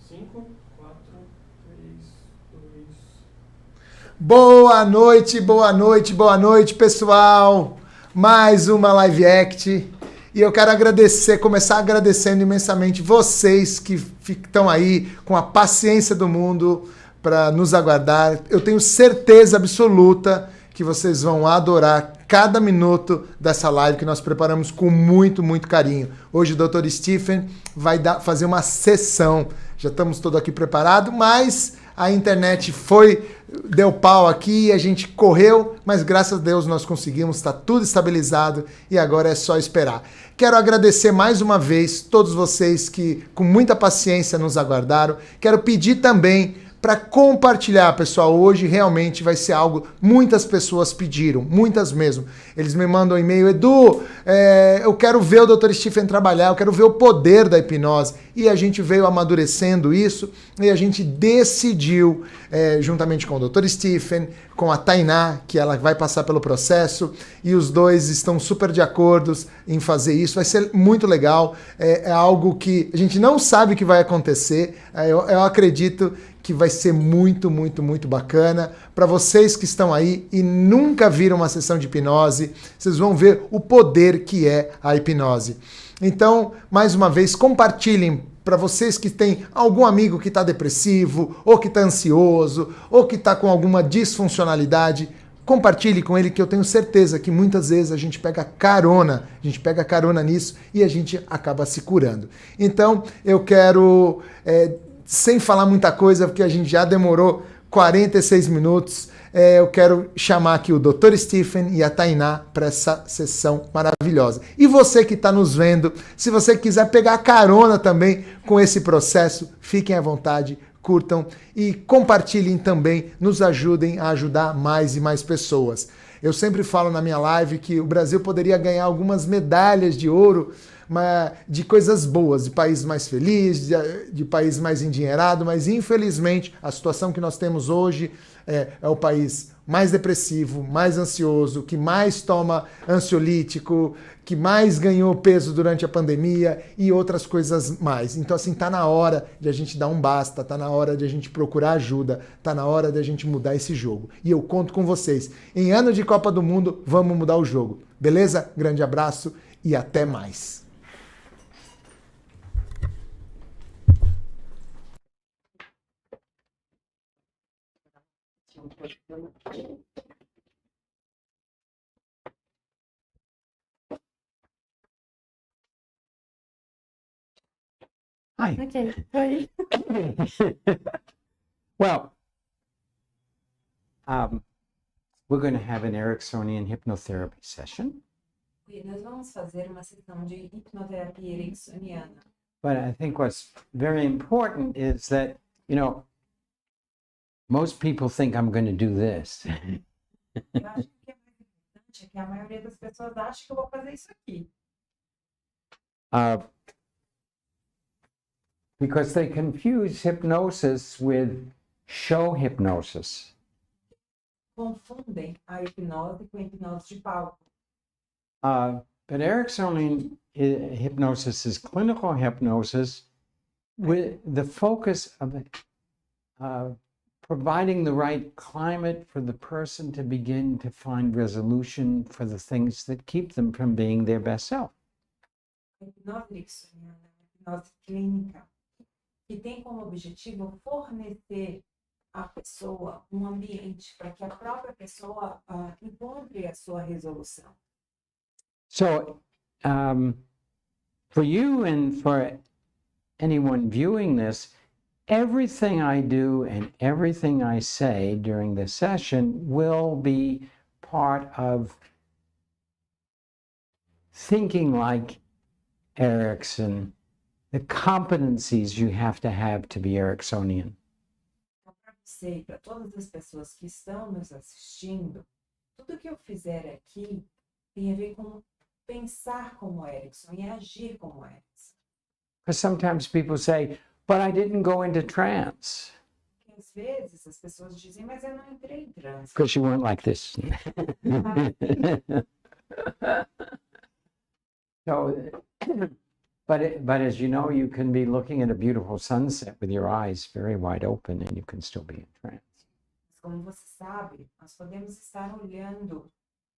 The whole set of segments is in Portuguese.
5, 4, 3, 2. Boa noite, boa noite, boa noite, pessoal. Mais uma Live Act. E eu quero começar agradecendo imensamente vocês que estão aí com a paciência do mundo para nos aguardar. Eu tenho certeza absoluta que vocês vão adorar cada minuto dessa live que nós preparamos com muito, muito carinho. Hoje o Dr. Stephen vai fazer uma sessão. Já estamos todos aqui preparados, mas a internet deu pau aqui e a gente correu, mas graças a Deus nós conseguimos, está tudo estabilizado e agora é só esperar. Quero agradecer mais uma vez todos vocês que com muita paciência nos aguardaram. Quero pedir também para compartilhar, pessoal. Hoje realmente vai ser algo, muitas pessoas pediram, muitas mesmo. Eles me mandam um e-mail, Edu, eu quero ver o Dr. Stephen trabalhar, eu quero ver o poder da hipnose. E a gente veio amadurecendo isso e a gente decidiu, juntamente com o Dr. Stephen, com a Tainá, que ela vai passar pelo processo, e os dois estão super de acordo em fazer isso. Vai ser muito legal, é algo que a gente não sabe o que vai acontecer, eu acredito que vai ser muito, muito, muito bacana. Para vocês que estão aí e nunca viram uma sessão de hipnose, vocês vão ver o poder que é a hipnose. Então, mais uma vez, compartilhem para vocês que têm algum amigo que está depressivo, ou que está ansioso, ou que está com alguma disfuncionalidade. Compartilhe com ele, que eu tenho certeza que muitas vezes a gente pega carona nisso e a gente acaba se curando. Então, eu quero... sem falar muita coisa, porque a gente já demorou 46 minutos, eu quero chamar aqui o Dr. Stephen e a Tainá para essa sessão maravilhosa. E você que está nos vendo, se você quiser pegar carona também com esse processo, fiquem à vontade, curtam e compartilhem também, nos ajudem a ajudar mais e mais pessoas. Eu sempre falo na minha live que o Brasil poderia ganhar algumas medalhas de ouro, de coisas boas, de país mais feliz, de país mais endinheirado, mas infelizmente a situação que nós temos hoje é o país mais depressivo, mais ansioso, que mais toma ansiolítico, que mais ganhou peso durante a pandemia e outras coisas mais. Então, assim, tá na hora de a gente dar um basta, tá na hora de a gente procurar ajuda, tá na hora de a gente mudar esse jogo. E eu conto com vocês. Em ano de Copa do Mundo, vamos mudar o jogo. Beleza? Grande abraço e até mais. Hi. Okay. Hi. Well, we're going to have an Ericksonian hypnotherapy session. Nós vamos fazer uma sessão de hipnoterapia ericksoniana. But I think what's very important is that, most people think I'm going to do this. Eu acho que é mais importante é que a maioria das pessoas acha que eu vou fazer isso aqui. Because they confuse hypnosis with show hypnosis. Confundem a hipnose com a hipnose de palco. But Ericksonian hypnosis is clinical hypnosis with the focus of providing the right climate for the person to begin to find resolution for the things that keep them from being their best self. A hipnose ericksoniana é uma hipnose clínica que tem como objetivo fornecer à pessoa um ambiente para que a própria pessoa encontre a sua resolução. So, for you and for anyone viewing this, everything I do and everything I say during the session will be part of thinking like Erickson, the competencies you have to be Ericksonian. Então, para você e para todas as pessoas que estão nos assistindo, tudo que eu fizer aqui tem a ver com pensar como Erickson e agir como Erickson. Because sometimes people say, but I didn't go into trance. Porque às vezes as pessoas dizem, mas eu não entrei em transe. Because you weren't like this. So, But as you know, you can be looking at a beautiful sunset with your eyes very wide open and you can still be in trance. Como você sabe, nós podemos estar olhando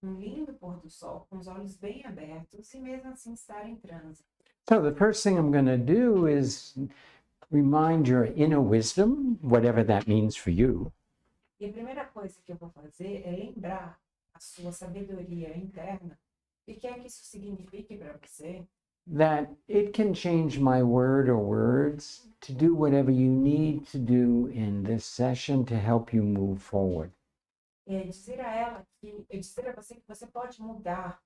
um lindo pôr do sol com os olhos bem abertos e mesmo assim estar em transe. So the first thing I'm going to do is remind your inner wisdom, whatever that means for you, E a primeira coisa que eu vou fazer é lembrar a sua sabedoria interna e o que é que isso signifique para você, that it can change my word or words to do whatever you need to do in this session to help you move forward. dizer a ela dizer a você que você pode mudar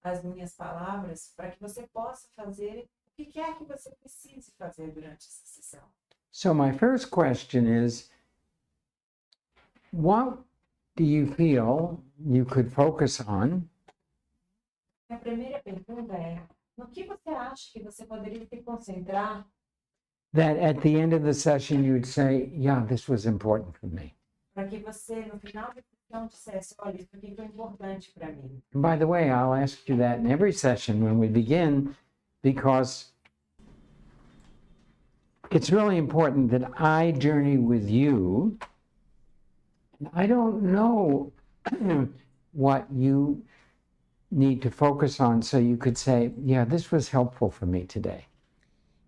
as minhas palavras para que você possa fazer o que quer que você precise fazer durante essa sessão. So my first question is, what do you feel you could focus on A primeira pergunta é: no que você acha que você poderia se concentrar that at the end of the session you would say, yeah, this was important for me? para que você, no final da sessão, dissesse: olha, isso aqui foi importante para mim? And by the way, I'll ask you that in every session when we begin, because it's really important that I journey with you. And I don't know what you need to focus on, so you could say, yeah, this was helpful for me today.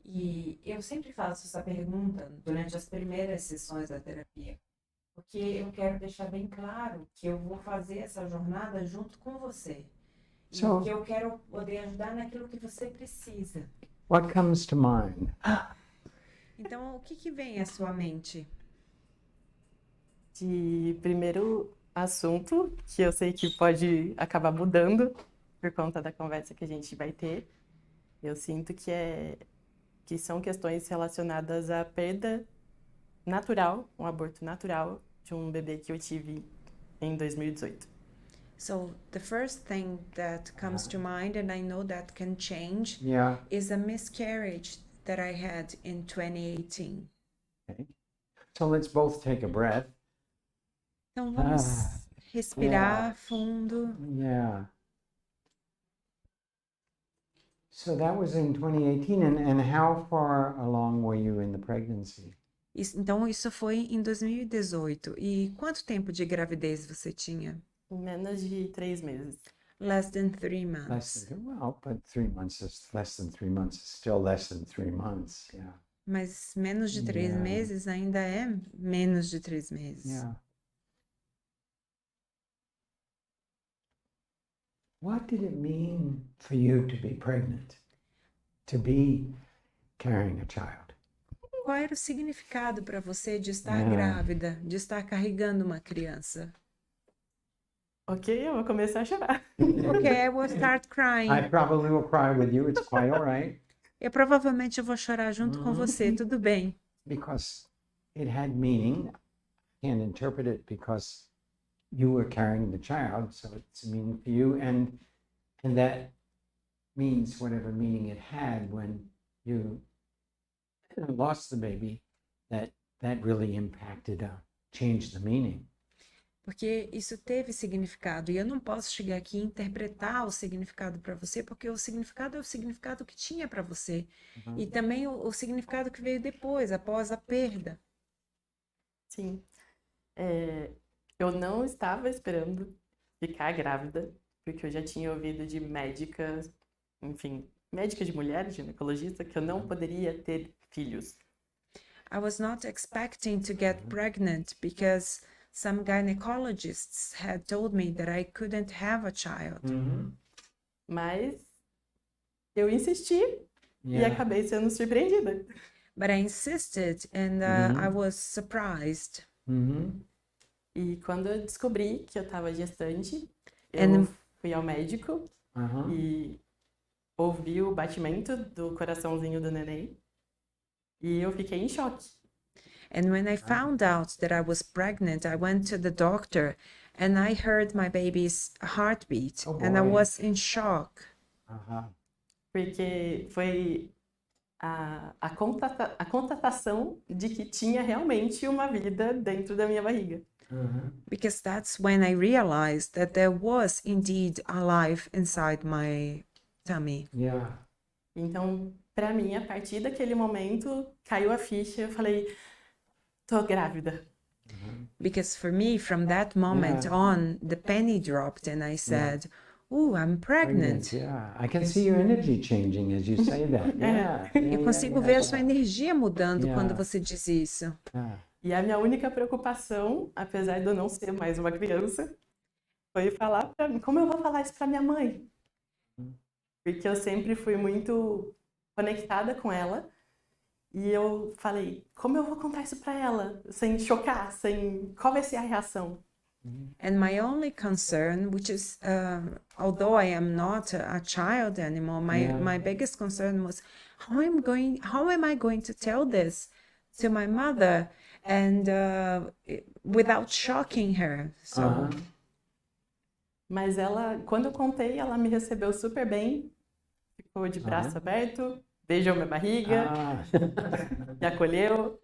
E eu sempre faço essa pergunta durante as primeiras sessões da terapia, porque eu quero deixar bem claro que eu vou fazer essa jornada junto com você. E So- que eu quero poder ajudar naquilo que você precisa. What comes to mind? Então, o que vem à sua mente? De primeiro assunto, que eu sei que pode acabar mudando por conta da conversa que a gente vai ter. Eu sinto que são questões relacionadas à perda natural, um aborto natural de um bebê que eu tive em 2018. So, the first thing that comes to mind, and I know that can change, Yeah. is a miscarriage that I had in 2018. Okay. So let's both take a breath. Então, vamos respirar fundo. Yeah. So that was in 2018, and how far along were you in the pregnancy? Então, isso foi em 2018. E quanto tempo de gravidez você tinha? Menos de 3 meses. Less than 3 months. Less than, well, but 3 months is less than 3 months is still less than 3 months. Yeah. Mas menos de 3 Yeah. meses ainda é menos de 3 meses. Yeah. What did it mean for you to be pregnant, to be carrying a child? Qual era o significado para você de estar Yeah. grávida, de estar carregando uma criança? Ok, eu vou começar a chorar. Ok, I will start crying. I probably will cry with you. It's quite all right. Eu provavelmente vou chorar junto com você, tudo bem. Because it had meaning. I can't interpret it because you were carrying the child, so it's meaning for you, and that means whatever meaning it had when you lost the baby, that really impacted, changed the meaning. Porque isso teve significado e eu não posso chegar aqui e interpretar o significado para você, porque o significado é o significado que tinha para você e também o significado que veio depois, após a perda. Sim. Eu não estava esperando ficar grávida, porque eu já tinha ouvido de médicas, enfim, médica de mulher, ginecologista, que eu não poderia ter filhos. I was not expecting to get pregnant because some gynecologists had told me that I couldn't have a child. Mas eu insisti e Yeah. acabei sendo surpreendida. But I insisted and I was surprised. E quando eu descobri que eu estava gestante, And- eu fui ao médico e ouvi o batimento do coraçãozinho do neném e eu fiquei em choque. And when I found out that I was pregnant, I went to the doctor and I heard my baby's heartbeat Oh, and I boy. was in shock. Porque foi a constatação de que tinha realmente uma vida dentro da minha barriga. Because that's when I realized that there was indeed a life inside my tummy. Yeah. Então, Para mim, a partir daquele momento, caiu a ficha. Eu falei, tô grávida. Because for me, from that moment Yeah. on, the penny dropped and I said, "Ooh, I'm pregnant." Yeah. I can see your energy changing as you say that. Yeah. Eu consigo ver a sua energia mudando quando você diz isso. Yeah. E a minha única preocupação, apesar de eu não ser mais uma criança, foi falar para mim, como eu vou falar isso para minha mãe? Porque eu sempre fui muito conectada com ela. E eu falei, como eu vou contar isso para ela? Sem chocar, qual vai ser a reação? And my only concern, which is, although I am not a child anymore, my biggest concern was how am I going to tell this to my mother and without shocking her? So Mas ela, quando eu contei, ela me recebeu super bem, ficou de braço aberto, beijou minha barriga, me acolheu.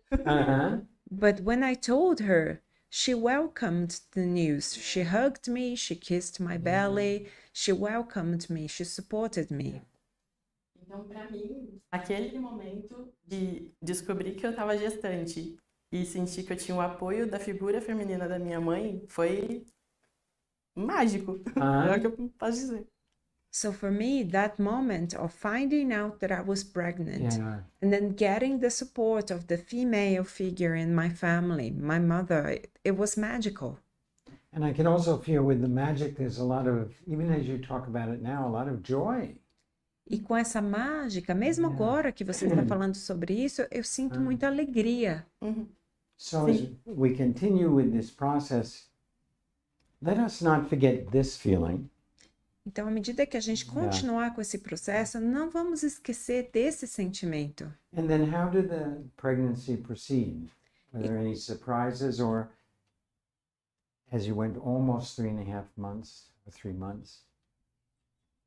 But when I told her, she welcomed the news. She hugged me, she kissed my belly, she welcomed me, she supported me. Então, para mim, aquele momento de descobrir que eu estava gestante e sentir que eu tinha o apoio da figura feminina da minha mãe foi mágico, é o que eu posso dizer. So for me, that moment of finding out that I was pregnant and then getting the support of the female figure in my family, my mother, it was magical. And I can also feel with the magic, there's a lot of, even as you talk about it now, a lot of joy. E com essa mágica, mesmo agora que você está falando sobre isso, eu sinto muita alegria. So as we continue with this process, let us not forget this feeling. Então, à medida que a gente continuar com esse processo, não vamos esquecer desse sentimento. And then how did the pregnancy proceed? Were there any surprises or as you went almost 3.5 months or 3 months?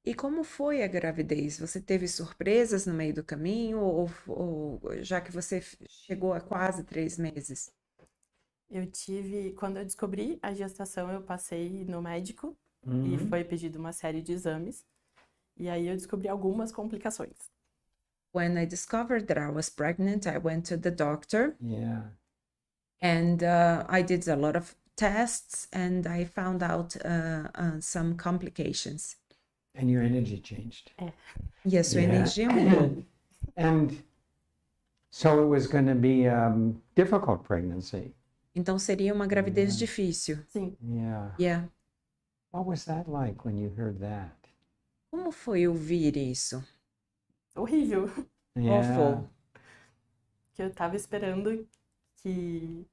E como foi a gravidez? Você teve surpresas no meio do caminho ou já que você chegou a quase 3 meses? Eu tive, quando eu descobri a gestação, eu passei no médico e foi pedido uma série de exames. E aí eu descobri algumas complicações. When I discovered that I was pregnant, I went to the doctor. Yeah. And I did a lot of tests and I found out some complications. And your energy changed. E a sua energia mudou. And so it was going to be a difficult pregnancy. Então seria uma gravidez difícil. Sim. Yeah. What was that like when you heard that? Como foi ouvir isso? Horrível. Awful. Que eu tava esperando que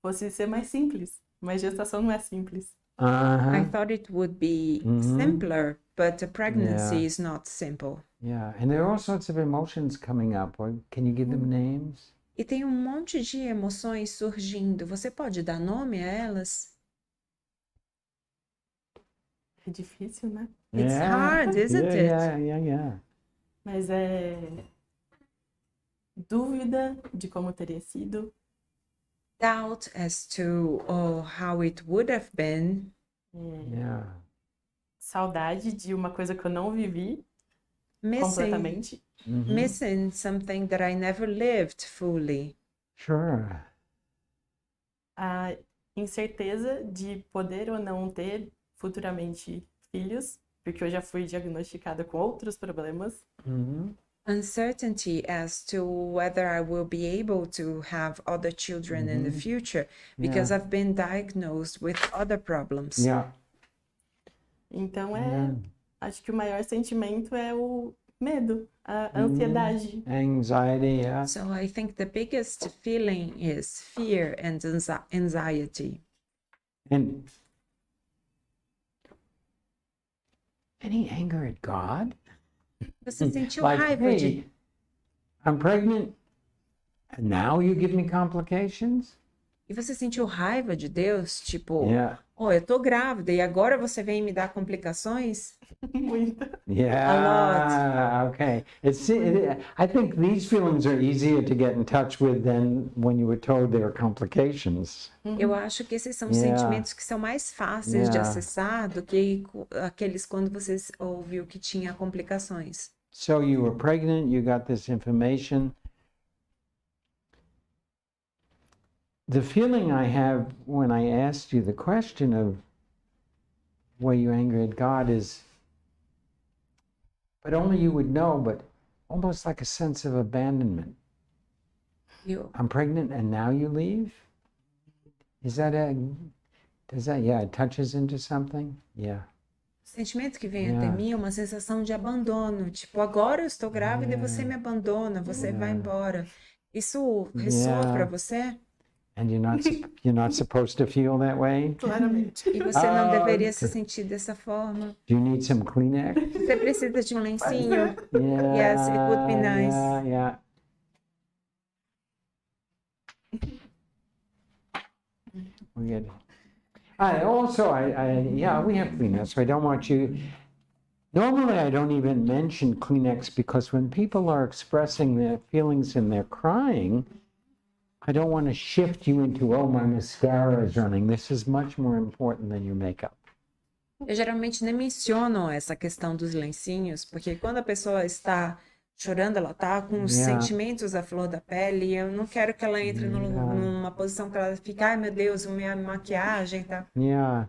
fosse ser mais simples. Mas gestação não é simples. I thought it would be simpler, but a pregnancy is not simple. Yeah, and there are all sorts of emotions coming up. Can you give them names? E tem um monte de emoções surgindo. Você pode dar nome a elas? É difícil, né? It's hard, isn't it? Yeah. Mas é dúvida de como teria sido. Doubt as to how it would have been. Yeah. Saudade de uma coisa que eu não vivi completamente. Missing something that I never lived fully. Sure. A incerteza de poder ou não ter futuramente filhos, porque eu já fui diagnosticada com outros problemas. Uncertainty as to whether I will be able to have other children in the future because I've been diagnosed with other problems. Yeah. Então acho que o maior sentimento é o medo, a ansiedade. Anxiety, yeah. So I think the biggest feeling is fear and anxiety. And any anger at God? Você sentiu Like, raiva hey, de... I'm pregnant, and now you give me complications? E você sentiu raiva de Deus? Tipo, Yeah. eu tô grávida e agora você vem me dar complicações? Muita. Yeah. Okay. I think these feelings are easier to get in touch with than when you were told there are complications. Eu acho que esses são sentimentos que são mais fáceis de acessar do que aqueles quando você ouviu que tinha complicações. So you were pregnant, you got this information. The feeling I have when I asked you the question of were you angry at God is, but only you would know, but almost like a sense of abandonment. I'm pregnant and now you leave? Is that it touches into something? Yeah. O sentimento que vem até mim é uma sensação de abandono. Tipo, agora eu estou grávida e você me abandona, você vai embora. Isso ressoa para você? And you're not supposed to feel that way? Claramente. E você não deveria se sentir dessa forma? Do you need some Kleenex? Você precisa de um lencinho? Yeah. Yes, it would be nice. Yeah. We get it. We have Kleenex. So I don't want you. Normally, I don't even mention Kleenex because when people are expressing their feelings and they're crying, I don't want to shift you into, oh, my mascara is running. This is much more important than your makeup. Eu geralmente nem menciono essa questão dos lencinhos, porque quando a pessoa está chorando, ela está com os sentimentos à flor da pele, e eu não quero que ela entre numa posição que ela fique, ai meu Deus, minha maquiagem, tá? Yeah.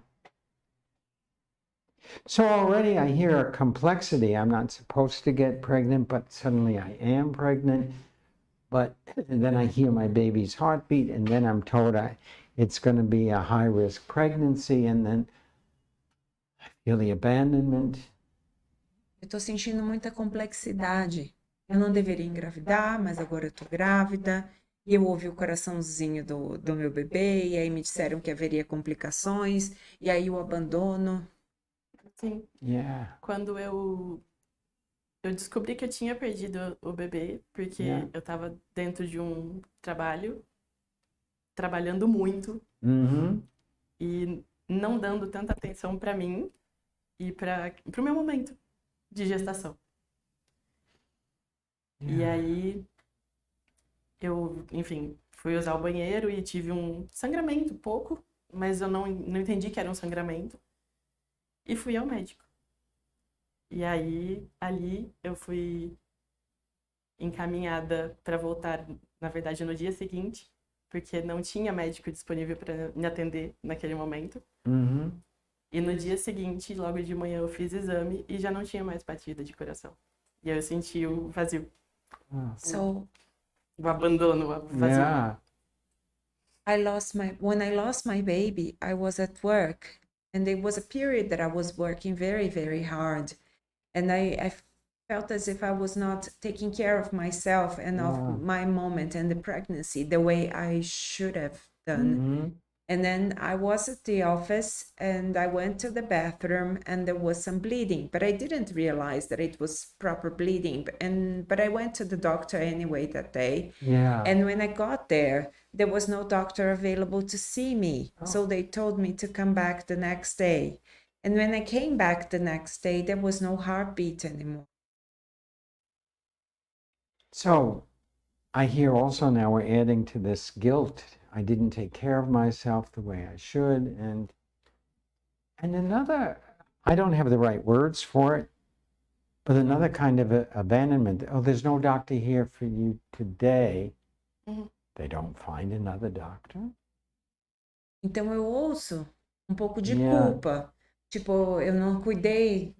So already I hear a complexity. I'm not supposed to get pregnant, but suddenly I am pregnant. But then I hear my baby's heartbeat, and then I'm told it's going to be a high-risk pregnancy, and then I feel the abandonment. Eu estou sentindo muita complexidade. Eu não deveria engravidar, mas agora eu estou grávida. E eu ouvi o coraçãozinho do meu bebê, e aí me disseram que haveria complicações, e aí o abandono. Sim. Yeah. Quando eu descobri que eu tinha perdido o bebê, porque eu estava dentro de um trabalho, trabalhando muito, e não dando tanta atenção para mim e para o meu momento de gestação. E aí, eu, enfim, fui usar o banheiro e tive um sangramento, pouco, mas eu não entendi que era um sangramento. E fui ao médico. E aí, ali, eu fui encaminhada para voltar, na verdade, no dia seguinte, porque não tinha médico disponível para me atender naquele momento. E no dia seguinte, logo de manhã, eu fiz exame e já não tinha mais batida de coração. E aí eu senti o vazio. So, O abandono, o vazio. Yeah. when I lost my baby, I was at work, and there was a period that I was working very, very hard. And I felt as if I was not taking care of myself and of my moment and the pregnancy the way I should have done. And then I was at the office and I went to the bathroom and there was some bleeding, but I didn't realize that it was proper bleeding. But I went to the doctor anyway that day. Yeah. And when I got there was no doctor available to see me. So they told me to come back the next day. And when I came back the next day, there was no heartbeat anymore. So I hear also now we're adding to this guilt. I didn't take care of myself the way I should. And another, I don't have the right words for it, but another kind of abandonment. Oh, there's no doctor here for you today. They don't find another doctor. Então eu ouço um pouco de culpa. Tipo, eu não cuidei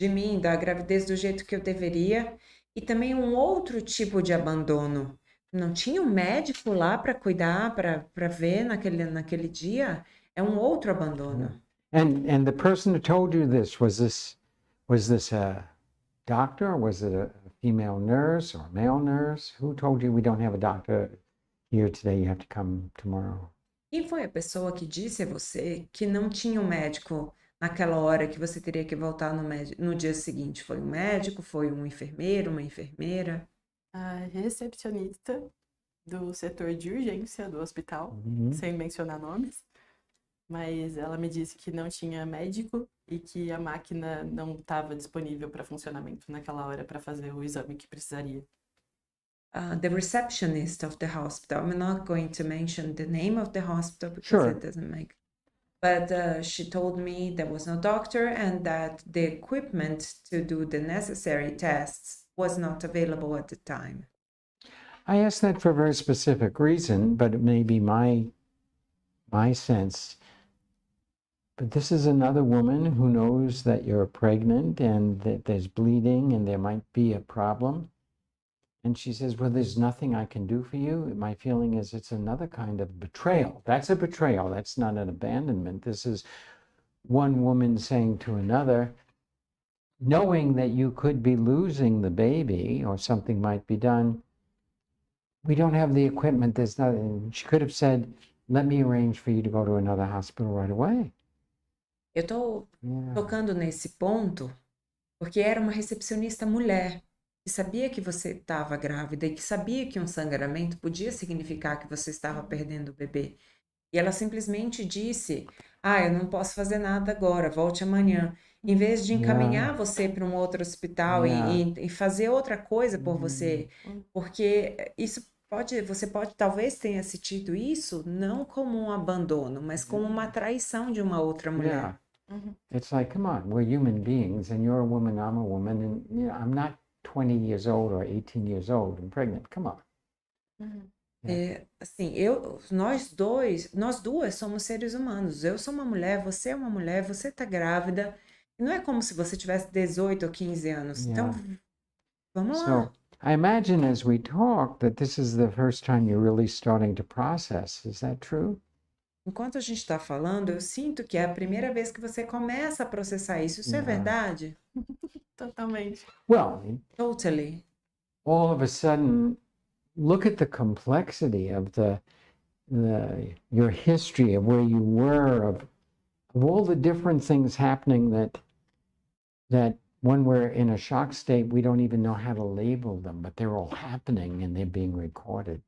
de mim, da gravidez do jeito que eu deveria. E também um outro tipo de abandono. Não tinha um médico lá para cuidar, para ver naquele dia. É um outro abandono. And the person who told you this, was this a doctor? Was it a female nurse or a male nurse? Who told you we don't have a doctor here today, you have to come tomorrow? Quem foi a pessoa que disse a você que não tinha um médico naquela hora, que você teria que voltar no dia seguinte? Foi um médico? Foi um enfermeiro, uma enfermeira? A recepcionista do setor de urgência do hospital, sem mencionar nomes, mas ela me disse que não tinha médico e que a máquina não estava disponível para funcionamento naquela hora para fazer o exame que precisaria. The receptionist of the hospital. I'm not going to mention the name of the hospital because Sure. it doesn't make. But she told me there was no doctor and that the equipment to do the necessary tests was not available at the time. I asked that for a very specific reason, but it may be my sense. But this is another woman who knows that you're pregnant and that there's bleeding and there might be a problem. And she says, well, there's nothing I can do for you. My feeling is it's another kind of betrayal. That's a betrayal. That's not an abandonment. This is one woman saying to another, knowing that you could be losing the baby or something might be done, we don't have the equipment. There's nothing. She could have said, let me arrange for you to go to another hospital right away. Eu tô tocando nesse ponto porque era uma recepcionista mulher que sabia que você estava grávida e que sabia que um sangramento podia significar que você estava perdendo o bebê. E ela simplesmente disse, eu não posso fazer nada agora, volte amanhã. Em vez de encaminhar você para um outro hospital e fazer outra coisa por você. Porque você pode talvez tenha sentido isso não como um abandono, mas como uma traição de uma outra mulher. It's like, come on, we're human beings and you're a woman, I'm a woman, and I'm not 20 years old or 18 years old and pregnant. Come on. Assim, nós duas somos seres humanos. Eu sou uma mulher, você tá grávida. Não é como se você tivesse 18 ou 15 anos. Então, vamos lá. So, I imagine as we talk that this is the first time you're really starting to process. Is that true? Enquanto a gente está falando, eu sinto que é a primeira vez que você começa a processar isso. Isso é verdade? Totalmente. Well, Totally. all of a sudden, look at the complexity of your history, of where you were, of all the different things happening that when we're in a shock state, we don't even know how to label them, but they're all happening and they're being recorded.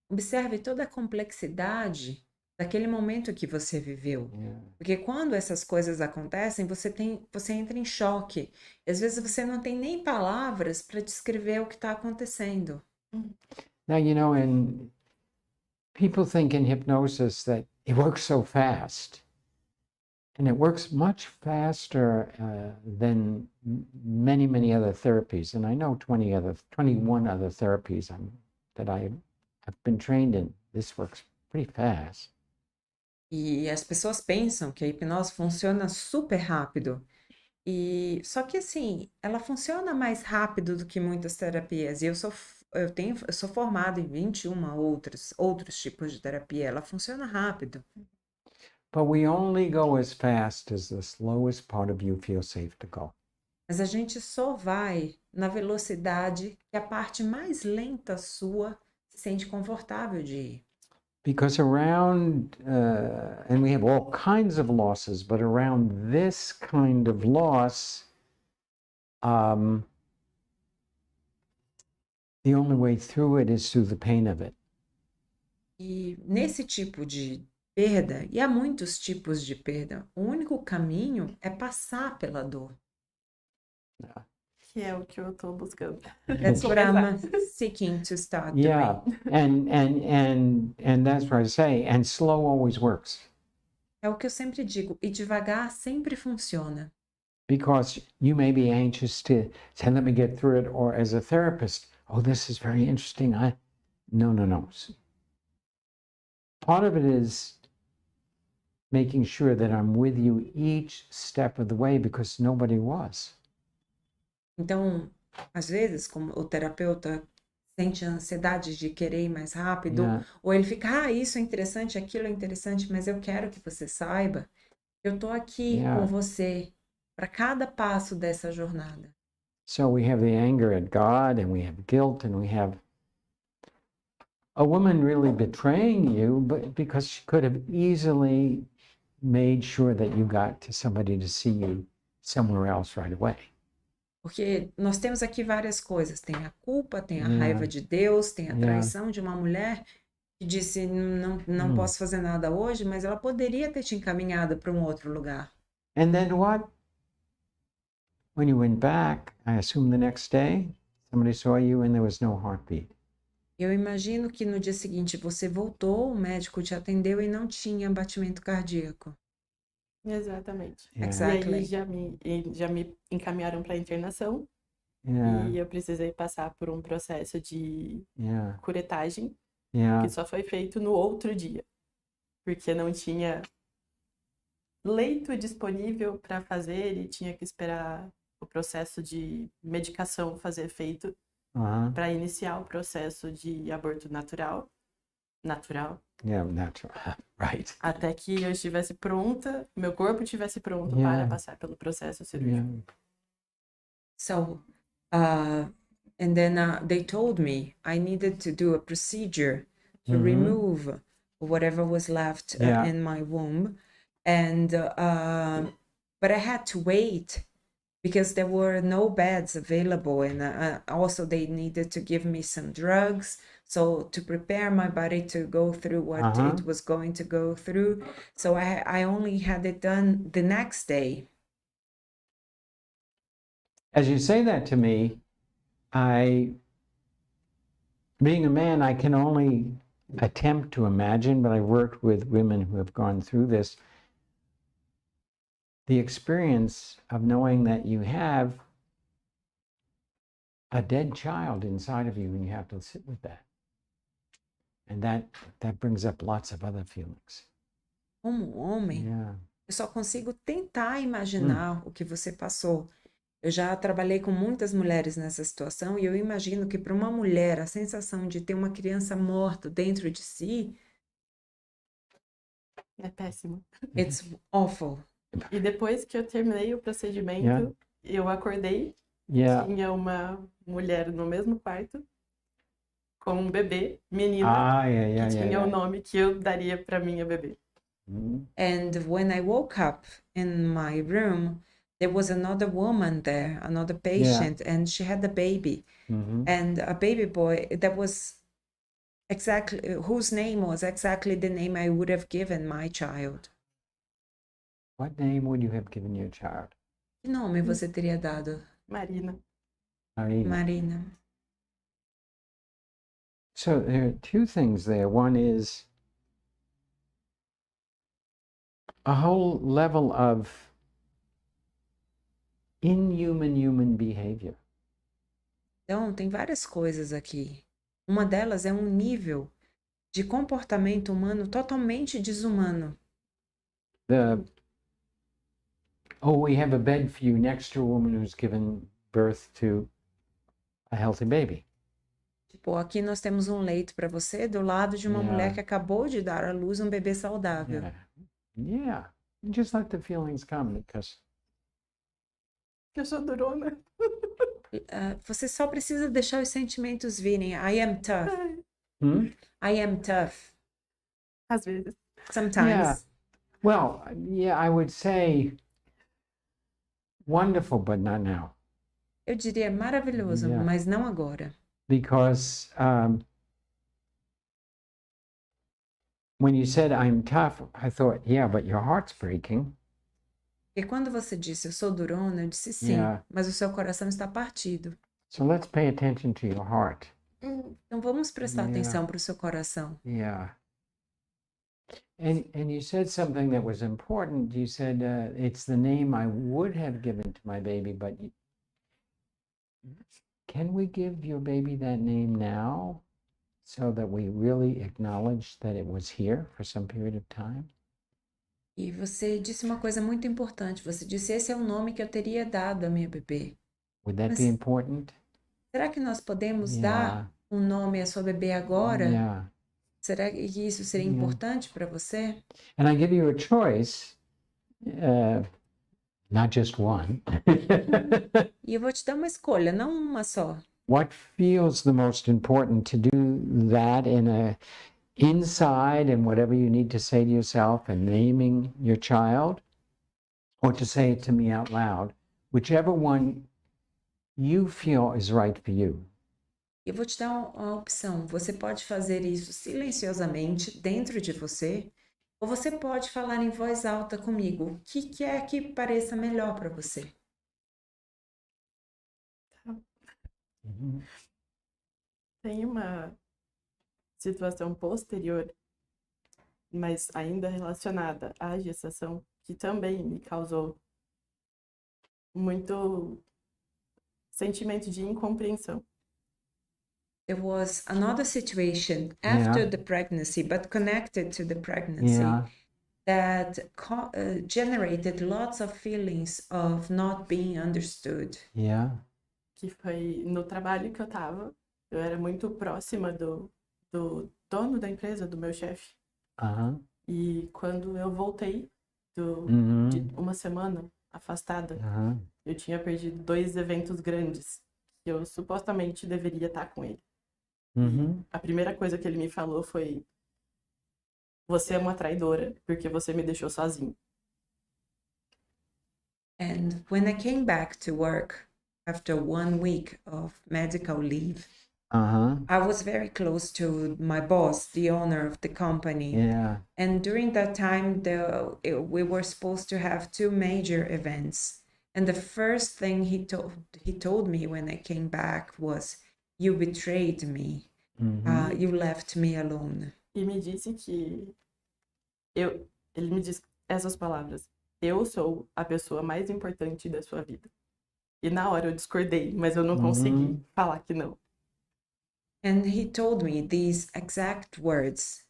Observe toda a complexidade daquele momento que você viveu. Porque quando essas coisas acontecem, você entra em choque. E às vezes você não tem nem palavras para descrever o que está acontecendo. Now, and people think in hypnosis that it works so fast. And it works much faster than many, many other therapies. And I know 21 other therapies that I have been trained in. This works pretty fast. E as pessoas pensam que a hipnose funciona super rápido. Só que assim, ela funciona mais rápido do que muitas terapias. E eu sou formada em 21 outros tipos de terapia. Ela funciona rápido. But we only go as fast as the slowest part of you feels safe to go. Mas a gente só vai na velocidade que a parte mais lenta sua se sente confortável de ir. Because around, and we have all kinds of losses, but around this kind of loss, the only way through it is through the pain of it. E nesse tipo de perda, e há muitos tipos de perda, o único caminho é passar pela dor. Que é o que eu estou buscando. That's what I'm seeking to start doing. And that's what I say, and slow always works. É o que eu sempre digo, e devagar sempre funciona. Because you may be anxious to say, let me get through it, or as a therapist, oh, this is very interesting. No. Part of it is making sure that I'm with you each step of the way, because nobody was. Então, às vezes, como o terapeuta sente a ansiedade de querer ir mais rápido, ou ele fica, isso é interessante, aquilo é interessante, mas eu quero que você saiba, eu estou aqui com você para cada passo dessa jornada. So we have the anger at God, and we have guilt, and we have a woman really betraying you, but because she could have easily made sure that you got to somebody to see you somewhere else right away. Porque nós temos aqui várias coisas. Tem a culpa, tem a raiva de Deus, tem a traição de uma mulher que disse, não posso fazer nada hoje, mas ela poderia ter te encaminhado para um outro lugar. And then what? When you went back, I assume the next day, somebody saw you and there was no heartbeat. Eu imagino que no dia seguinte você voltou, o médico te atendeu e não tinha batimento cardíaco. Exatamente. Yeah. Exactly. E aí já me encaminharam para internação Yeah. e eu precisei passar por um processo de Yeah. curetagem Yeah. que só foi feito no outro dia, porque não tinha leito disponível para fazer e tinha que esperar o processo de medicação fazer efeito Uh-huh. para iniciar o processo de aborto natural, Yeah, natural. Right. até que eu estivesse pronta, meu corpo estivesse pronto Yeah. para passar pelo processo cirúrgico. Yeah. So, and then they told me I needed to do a procedure to remove whatever was left Yeah. in my womb, and but I had to wait because there were no beds available, and also they needed to give me some drugs, so to prepare my body to go through what it was going to go through. So I only had it done the next day. As you say that to me, being a man, I can only attempt to imagine, but I've worked with women who have gone through this, the experience of knowing that you have a dead child inside of you and you have to sit with that. And that brings up lots of other feelings. Como homem, Yeah. eu só consigo tentar imaginar o que você passou. Eu já trabalhei com muitas mulheres nessa situação e eu imagino que para uma mulher a sensação de ter uma criança morta dentro de si, É péssimo. it's awful. E depois que eu terminei o procedimento, eu acordei, Yeah. tinha uma mulher no mesmo quarto com um bebê, menina, que tinha o nome que eu daria para minha bebê. And when I woke up in my room, there was another woman there, another patient, and she had a baby, and a baby boy that was exactly whose name was exactly the name I would have given my child. What name would you have given your child? Que nome você teria dado? Marina. Marina. Marina. So there are two things there. One is a whole level of inhuman human behavior. Então, tem várias coisas aqui. Uma delas é um nível de comportamento humano totalmente desumano. We have a bed for you next to a woman who's given birth to a healthy baby. Tipo, aqui nós temos um leito para você do lado de uma mulher que acabou de dar à luz um bebê saudável. Yeah. Just let the feelings come because Eu sou durona. Você só precisa deixar os sentimentos virem. I am tough. I am tough. Às vezes. Sometimes. Yeah. Well, yeah, I would say wonderful, but not now. Eu diria maravilhoso, mas não agora. Because when you said I'm tough, I thought, yeah, but your heart's breaking. Porque quando você disse eu sou durona, eu disse sim, mas o seu coração está partido. So let's pay attention to your heart. Então vamos prestar atenção para o seu coração. Yeah. And you said something that was important. You said it's the name I would have given to my baby, but can we give your baby that name now so that we really acknowledge that it was here for some period of time? E você disse uma coisa muito importante. Você disse, esse é o nome que eu teria dado à minha bebê. Would that be important? Será que nós podemos dar um nome à sua bebê agora? Yeah. Será que isso seria importante para você? And I give you a choice, not just one. E eu vou te dar uma escolha, não uma só. What feels the most important to do that inside and whatever you need to say to yourself and naming your child, or to say it to me out loud, whichever one you feel is right for you. Eu vou te dar uma opção. Você pode fazer isso silenciosamente dentro de você, ou você pode falar em voz alta comigo. O que é que pareça melhor para você? Tem uma situação posterior, mas ainda relacionada à gestação, que também me causou muito sentimento de incompreensão. There was another situation after the pregnancy, but connected to the pregnancy, that generated lots of feelings of not being understood. Que foi no trabalho que eu tava. Eu era muito próxima do dono da empresa, do meu chefe. E quando eu voltei de uma semana afastada, eu tinha perdido 2 eventos grandes que eu supostamente deveria estar com ele. E a primeira coisa que ele me falou foi: você é uma traidora porque você me deixou sozinho. And when I came back to work after 1 week of medical leave, I was very close to my boss, the owner of the company. And during that time, we were supposed to have 2 major events. And the first thing he told me when I came back was, "You betrayed me. You left me alone." E me disse que ele me disse essas palavras: eu sou a pessoa mais importante da sua vida. E na hora eu discordei, mas eu não consegui falar que não. And he told me these exact words: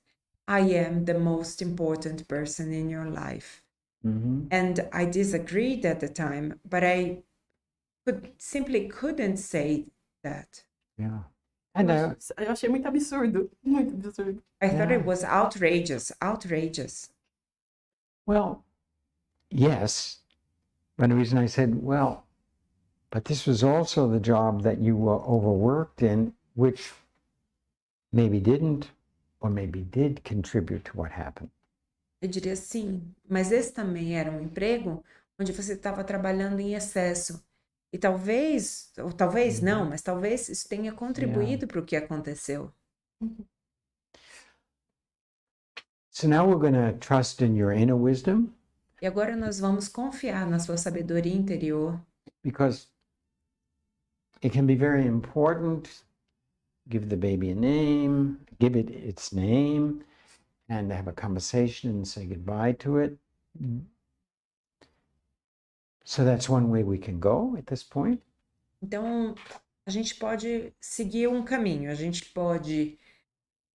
"I am the most important person in your life." And I disagreed at the time, but I simply couldn't say that. Eu achei muito absurdo, muito absurdo. I thought it was outrageous. Well, yes. But the reason I said, well, but this was also the job that you were overworked in, which maybe didn't or maybe did contribute to what happened. Eu diria sim, mas esse também era um emprego onde você estava trabalhando em excesso. E talvez, ou talvez não, mas talvez isso tenha contribuído para o que aconteceu. So now we're going to trust in your inner wisdom. E agora nós vamos confiar na sua sabedoria interior. Because it can be very important. Give the baby a name, give it its name, and have a conversation and say goodbye to it. So that's one way we can go at this point. Então, a gente pode seguir um caminho. A gente pode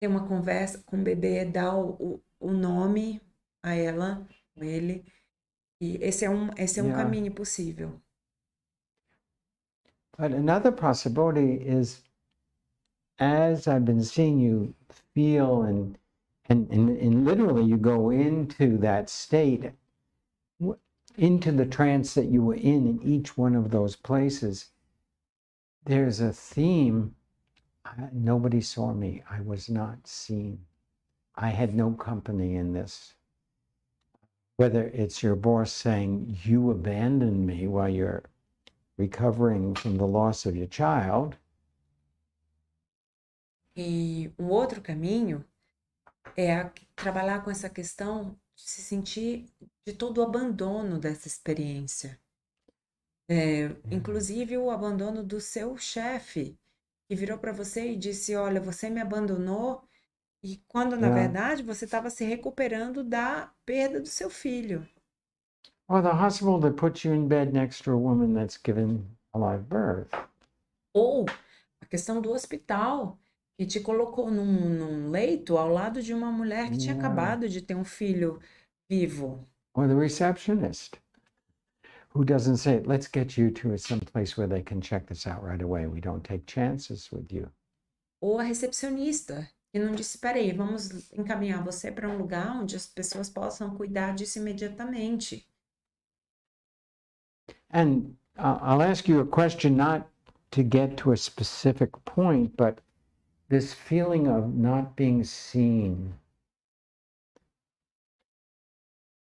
ter uma conversa com o bebê, dar o nome a ela, a ele. E esse é um caminho possível. But another possibility is, as I've been seeing you feel and literally you go into that state, into the trance that you were in each one of those places, there's a theme. Nobody saw me. I was not seen. I had no company in this. Whether it's your boss saying, you abandoned me while you're recovering from the loss of your child. E um outro caminho é trabalhar com essa questão de se sentir de todo o abandono dessa experiência. Inclusive o abandono do seu chefe, que virou para você e disse, olha, você me abandonou, e quando na verdade você estava se recuperando da perda do seu filho. Or the hospital that puts you in bed next to a woman that's given a live birth. Ou a questão do hospital, que te colocou num leito ao lado de uma mulher que tinha acabado de ter um filho vivo. Or the receptionist who doesn't say, let's get you to some place where they can check this out right away. We don't take chances with you. Ou a recepcionista, que não disse, peraí, vamos encaminhar você para um lugar onde as pessoas possam cuidar disso imediatamente. And I'll ask you a question not to get to a specific point, but this feeling of not being seen,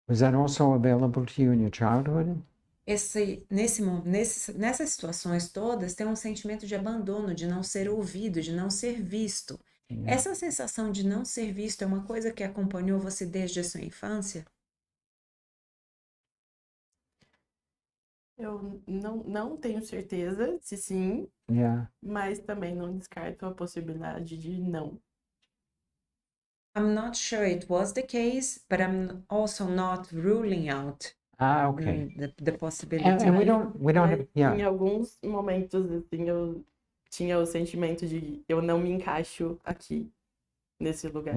was that also available to you in your childhood? Nessas situações todas, tem um sentimento de abandono, de não ser ouvido, de não ser visto. Essa sensação de não ser visto é uma coisa que acompanhou você desde a sua infância? Eu não tenho certeza se sim, mas também não descarto a possibilidade de não. I'm not sure it was the case, but I'm also not ruling out Okay. the possibility. And we don't have, Em yeah. alguns momentos, assim, eu tinha o sentimento de eu não me encaixo aqui, nesse lugar.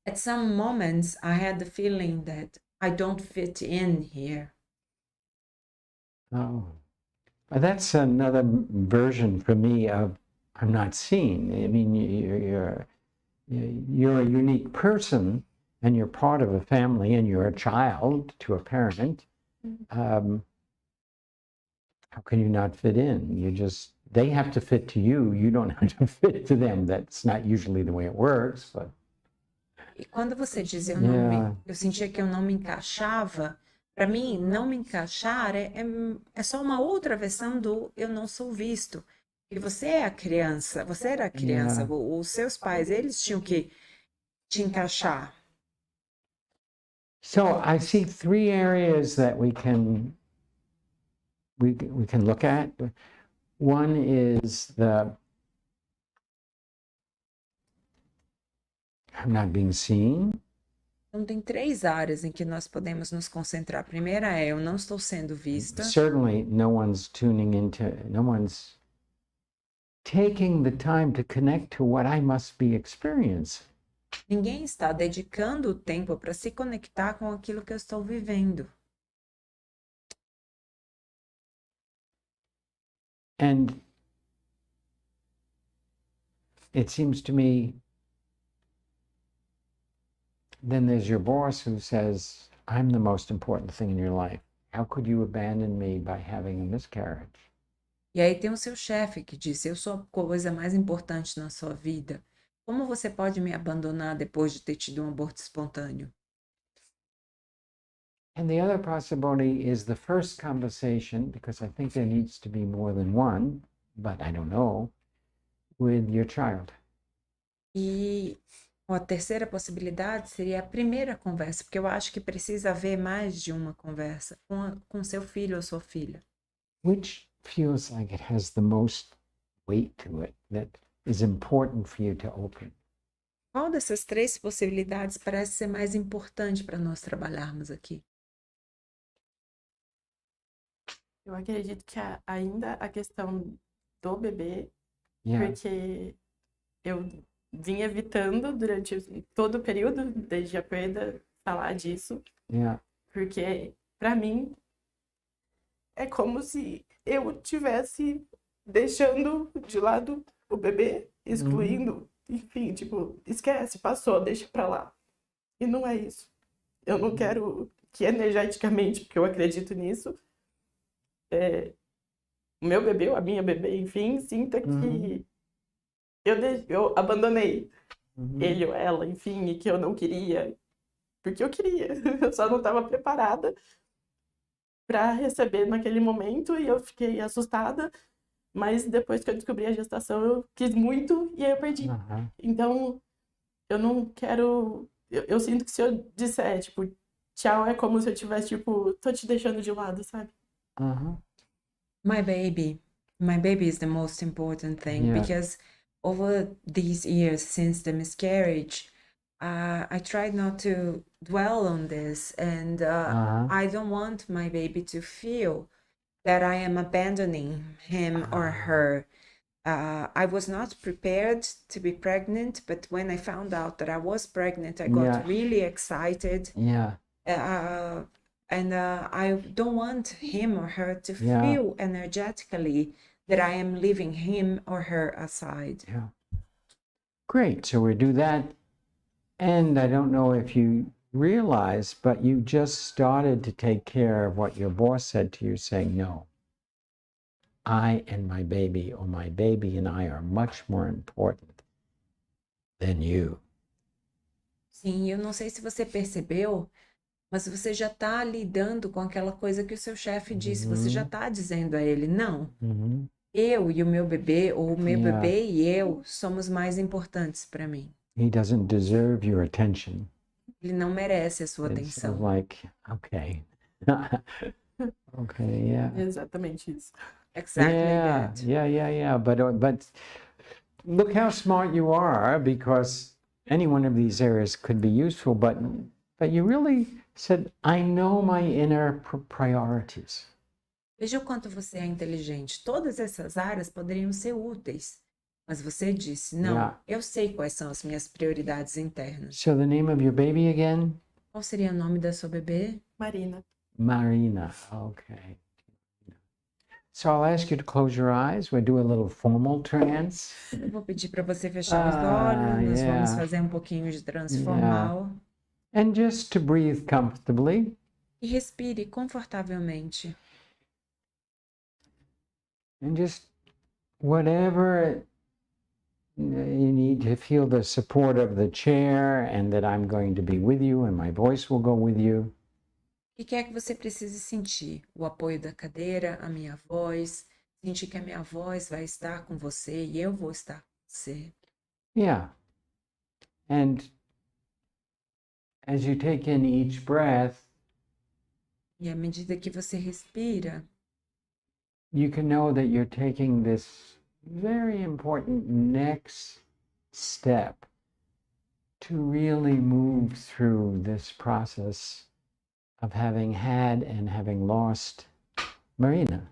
At some moments, I had the feeling that I don't fit in here. Oh, that's another version for me of I'm not seen. I mean, you're a unique person, and you're part of a family, and you're a child to a parent. How can you not fit in? They have to fit to you. You don't have to fit to them. That's not usually the way it works, but. E quando você diz eu sentia que eu não me encaixava, para mim, não me encaixar é só uma outra versão do eu não sou visto. E você é a criança, você era a criança, os seus pais, eles tinham que te encaixar. So I see three areas that we can look at. One is I'm not being seen. Então, tem 3 áreas em que nós podemos nos concentrar. A primeira é eu não estou sendo vista. Certainly, no one's taking the time to connect to what I must be experiencing. Ninguém está dedicando o tempo para se conectar com aquilo que eu estou vivendo. And it seems to me, then there's your boss who says, I'm the most important thing in your life. How could you abandon me by having a miscarriage? E aí tem o seu chefe que diz, eu sou a coisa mais importante na sua vida. Como você pode me abandonar depois de ter tido um aborto espontâneo? And the other possibility is the first conversation, because I think there needs to be more than one, but I don't know, with your child. E a terceira possibilidade seria a primeira conversa, porque eu acho que precisa haver mais de uma conversa com seu filho ou sua filha. Which feels like it has the most weight to it, that is important for you to open? Qual dessas 3 possibilidades parece ser mais importante para nós trabalharmos aqui? Eu acredito que ainda a questão do bebê, porque eu vim evitando durante todo o período, desde a perda, falar disso. Porque, para mim, é como se eu estivesse deixando de lado o bebê, excluindo, enfim, tipo, esquece, passou, deixa pra lá. E não é isso. Eu não quero que energeticamente, porque eu acredito nisso, o meu bebê, ou a minha bebê, enfim, sinta que eu abandonei ele ou ela, enfim, e que eu não queria, porque eu queria, eu só não estava preparada para receber naquele momento e eu fiquei assustada, mas depois que eu descobri a gestação eu quis muito e aí eu perdi. Então, eu não quero, eu sinto que se eu disser, tipo, tchau, é como se eu tivesse, tipo, tô te deixando de lado, sabe? My baby is the most important thing because over these years since the miscarriage, I tried not to dwell on this, and I don't want my baby to feel that I am abandoning him or her. I was not prepared to be pregnant, but when I found out that I was pregnant, I got really excited. And I don't want him or her to feel energetically that I am leaving him or her aside. Great, so we do that. And I don't know if you realize, but you just started to take care of what your boss said to you, saying, no, I and my baby, or my baby and I, are much more important than you. Sim, eu não sei se você percebeu, mas você já está lidando com aquela coisa que o seu chefe disse. Você já está dizendo a ele, não, eu e o meu bebê, ou o meu bebê e eu, somos mais importantes para mim. He doesn't deserve your attention. Ele não merece a sua It's atenção. like, okay. Okay, Exatamente isso. Exactly that. But look how smart you are, because any one of these areas could be useful, but you really said, I know my inner priorities. Veja o quanto você é inteligente. Todas essas áreas poderiam ser úteis. Mas você disse, não, Yeah. eu sei quais são as minhas prioridades internas. So the name of your baby again? Qual seria o nome da sua bebê? Marina. Marina. Okay. So I'll ask you to close your eyes. We'll do a little formal trance. Eu vou pedir para você fechar os olhos. Nós vamos fazer um pouquinho de trance formal. And just to breathe comfortably. E respire confortavelmente. And just whatever you need to feel the support of the chair and that I'm going to be with you and my voice will go with you. O que quer que você precise sentir? O apoio da cadeira, a minha voz. Sentir que a minha voz vai estar com você e eu vou estar com você. Yeah. And as you take in each breath, E à medida que você respira, you can know that you're taking this very important next step to really move through this process of having had and having lost Marina.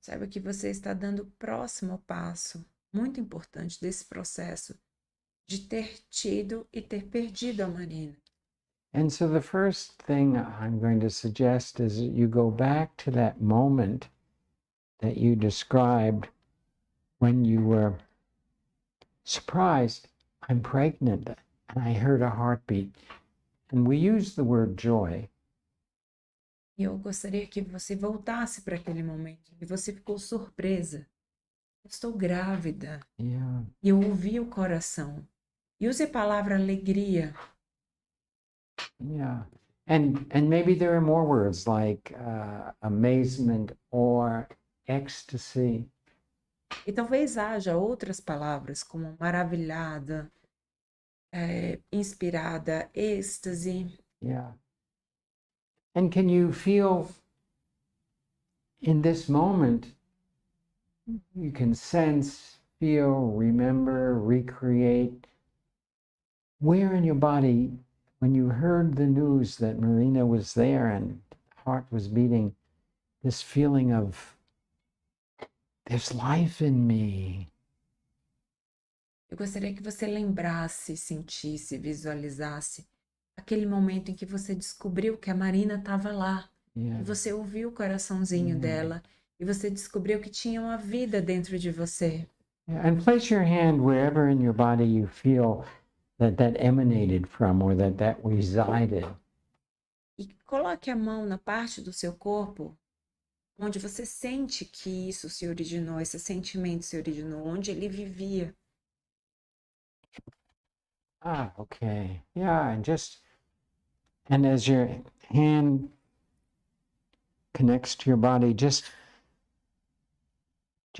saiba que você está dando o próximo passo, muito importante desse processo, de ter tido e ter perdido a Marina. And so the first thing I'm going to suggest is that you go back to that moment that you described when you were surprised, I'm pregnant, and I heard a heartbeat. And we use the word joy. E eu gostaria que você voltasse para aquele momento em que você ficou surpresa. Eu estou grávida. Yeah. E eu ouvi o coração. E use a palavra alegria. Yeah. And maybe there are more words like amazement or ecstasy. E talvez haja outras palavras como maravilhada, inspirada, êxtase. Yeah. And can you feel in this moment, you can sense, feel, remember, recreate, where in your body, when you heard the news that Marina was there and heart was beating, this feeling of, there's life in me. Eu gostaria que você lembrasse, sentisse, visualizasse aquele momento em que você descobriu que a Marina estava lá. Yeah. E você ouviu o coraçãozinho dela. E você descobriu que tinha uma vida dentro de você. Yeah. And place your hand wherever in your body you feel that emanated from or that resided. E coloque a mão na parte do seu corpo onde você sente que isso se originou, esse sentimento se originou, onde ele vivia. Okay. Yeah, and as your hand connects to your body, just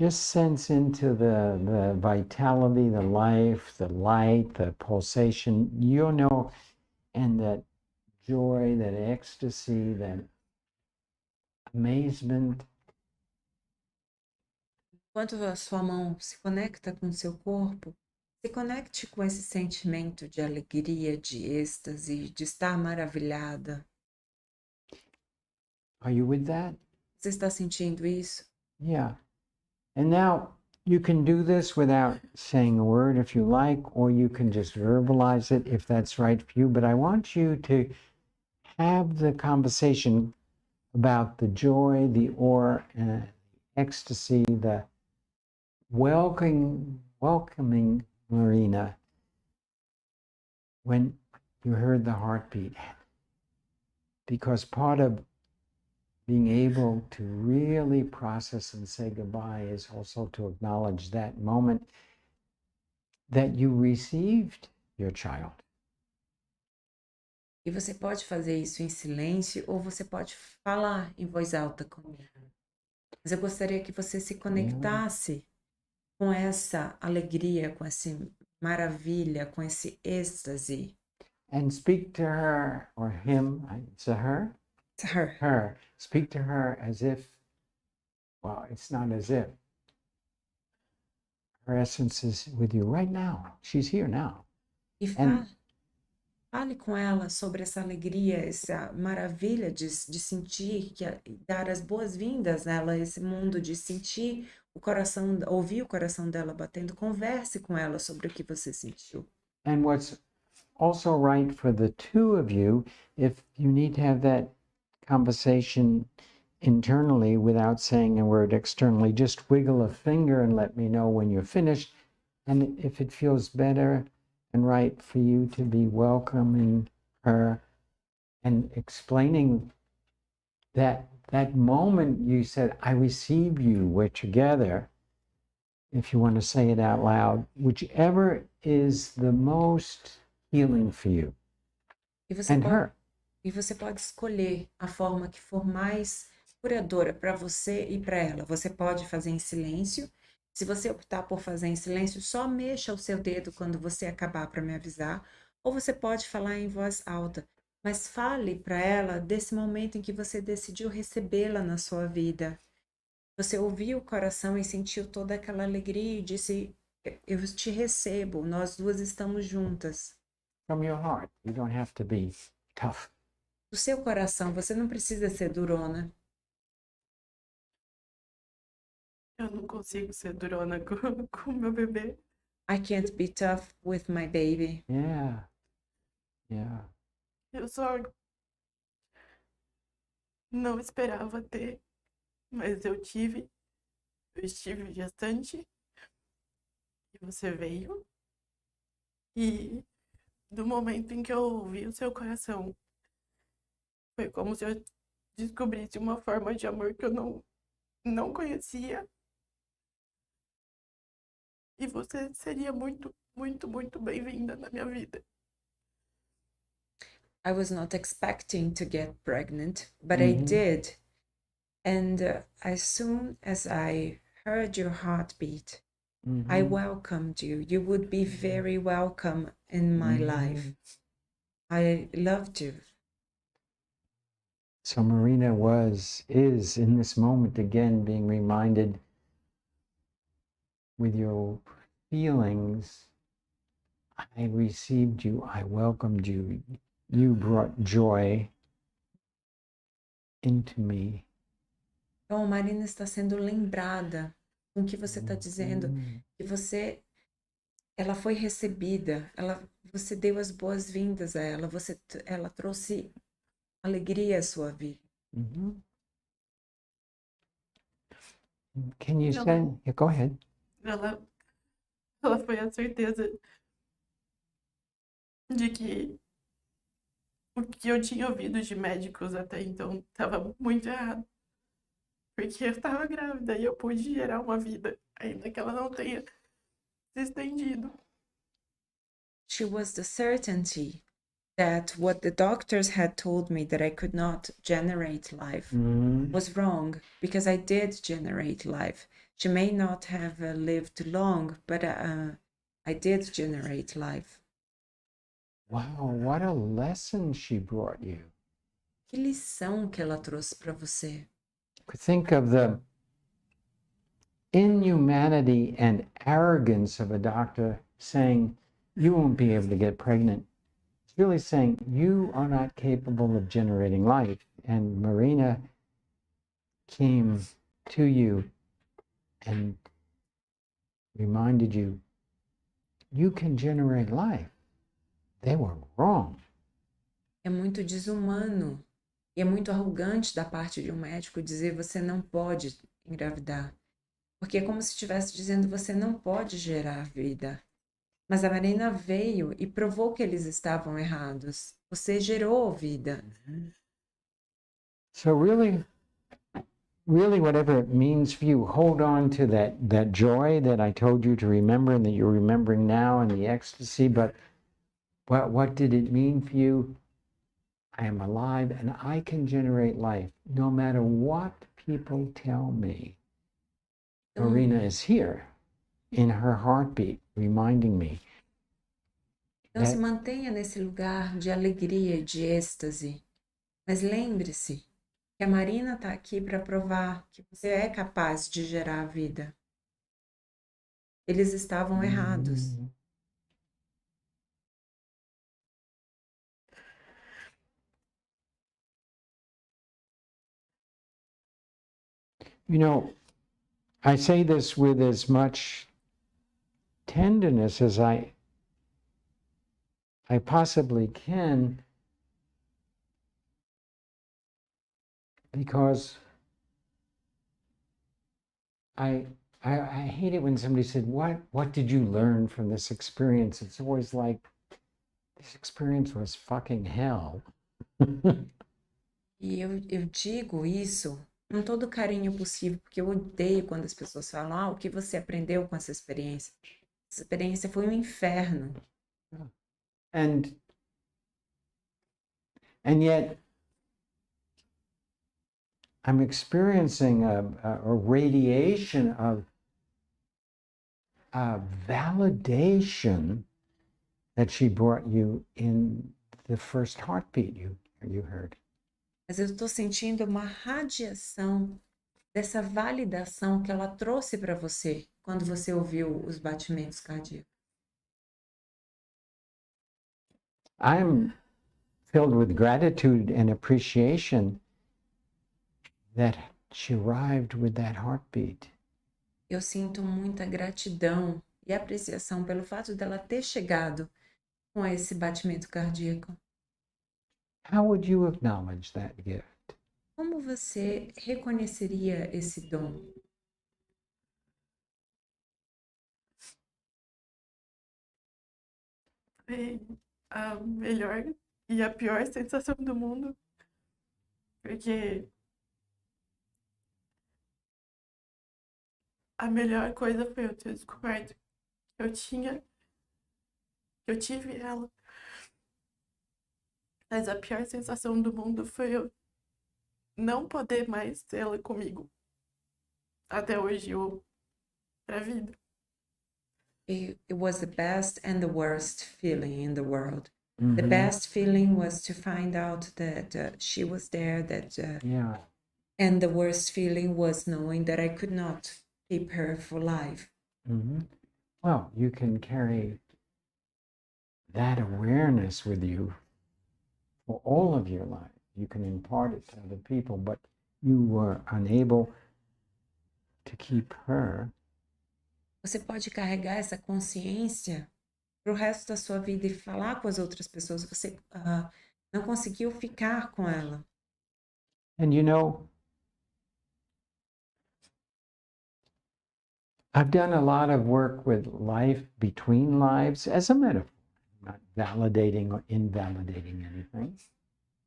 sense into the vitality, the life, the light, the pulsation, and that joy, that ecstasy, that amazement. Enquanto a sua mão se conecta com o seu corpo, se conecte com esse sentimento de alegria, de êxtase, de estar maravilhada. Are you with that? Você está sentindo isso? Yeah. And now you can do this without saying a word if you like, or you can just verbalize it if that's right for you. But I want you to have the conversation about the joy, the awe, ecstasy, the welcoming Marina when you heard the heartbeat. Because part of being able to really process and say goodbye is also to acknowledge that moment that you received your child. E você pode fazer isso em silêncio ou você pode falar em voz alta comigo. Mas eu gostaria que você se conectasse com essa alegria, com essa maravilha, com esse êxtase. And speak to her or him, it's a her? To her. Her. Speak to her as if, well, it's not as if. Her essence is with you right now. She's here now. E fale com ela sobre essa alegria, essa maravilha de sentir, dar as boas-vindas nela, esse mundo de sentir o coração, ouvir o coração dela batendo. Converse com ela sobre o que você sentiu. And what's also right for the two of you, if you need to have that conversation internally without saying a word externally, just wiggle a finger and let me know when you're finished. And if it feels better and right for you to be welcoming her and explaining that moment you said, I receive you, we're together, if you want to say it out loud, whichever is the most healing for you and her. E você pode escolher a forma que for mais curadora para você e para ela. Você pode fazer em silêncio. Se você optar por fazer em silêncio, só mexa o seu dedo quando você acabar para me avisar. Ou você pode falar em voz alta. Mas fale para ela desse momento em que você decidiu recebê-la na sua vida. Você ouviu o coração e sentiu toda aquela alegria e disse, eu te recebo, nós duas estamos juntas. From your heart. You don't have to be tough. Do seu coração, você não precisa ser durona. Eu não consigo ser durona com meu bebê. I can't be tough with my baby. Yeah. Yeah. Eu só não esperava ter, mas eu tive. Eu estive gestante e você veio. E do momento em que eu ouvi o seu coração, foi como se eu descobrisse uma forma de amor que eu não conhecia. E você seria muito, muito, muito bem-vinda na minha vida. I was not expecting to get pregnant, but I did. And as soon as I heard your heartbeat, I welcomed you. You would be very welcome in my life. I loved you. So Marina is in this moment again being reminded with your feelings, I received you, I welcomed you, you brought joy into me. Então, a Marina está sendo lembrada com o que você está dizendo, que ela foi recebida, você deu as boas-vindas a ela, ela trouxe alegria à sua vida. Can you say? Yeah, go ahead. Ela foi a certeza de que o que eu tinha ouvido de médicos até então estava muito errado. Porque eu estava grávida e eu pude gerar uma vida, ainda que ela não tenha se estendido. She was the certainty that what the doctors had told me that I could not generate life was wrong, because I did generate life. She may not have lived long, but I did generate life. Wow, what a lesson she brought you. Que lição que ela trouxe para você. Think of the inhumanity and arrogance of a doctor saying, you won't be able to get pregnant. It's really saying, you are not capable of generating life. And Marina came to you and reminded you, you can generate life. They were wrong. É muito desumano e é muito arrogante da parte de um médico dizer você não pode engravidar. Porque é como se estivesse dizendo você não pode gerar vida. Mas a Marina veio e provou que eles estavam errados. Você gerou vida. So really whatever it means for you, hold on to that joy that I told you to remember and that you're remembering now and the ecstasy, but what did it mean for you? I am alive and I can generate life no matter what people tell me. Marina is here in her heartbeat, reminding me. Então se mantenha nesse lugar de alegria, de êxtase. Mas lembre-se que a Marina está aqui para provar que você é capaz de gerar a vida. Eles estavam errados. You know, I say this with as much tenderness as I possibly can, because I hate it when somebody said, what did you learn from this experience? It's always like, this experience was fucking hell. E eu digo isso com todo o carinho possível, porque eu odeio quando as pessoas falam, o que você aprendeu com essa experiência? Essa experiência foi um inferno. And yet, I'm experiencing a radiation of validation that she brought you in the first heartbeat you heard. Mas eu estou sentindo uma radiação dessa validação que ela trouxe para você quando você ouviu os batimentos cardíacos. I'm filled with gratitude and appreciation that she arrived with that heartbeat. Eu sinto muita gratidão e apreciação pelo fato dela ter chegado com esse batimento cardíaco. How would you acknowledge that gift? Como você reconheceria esse dom? Foi a melhor e a pior sensação do mundo, porque a melhor coisa foi eu ter descoberto que eu tive ela. Mas a pior sensação do mundo foi eu não poder mais ter ela comigo. Até hoje, ou pra vida. It was the best and the worst feeling in the world. Mm-hmm. The best feeling was to find out that she was there, Yeah. and the worst feeling was knowing that I could not keep her for life. Mm-hmm. Well, you can carry that awareness with you for all of your life. You can impart it to other people, but you were unable to keep her. Você pode carregar essa consciência para o resto da sua vida e falar com as outras pessoas. Você não conseguiu ficar com ela. And you know, I've done a lot of work with life between lives as a metaphor, not validating or invalidating anything.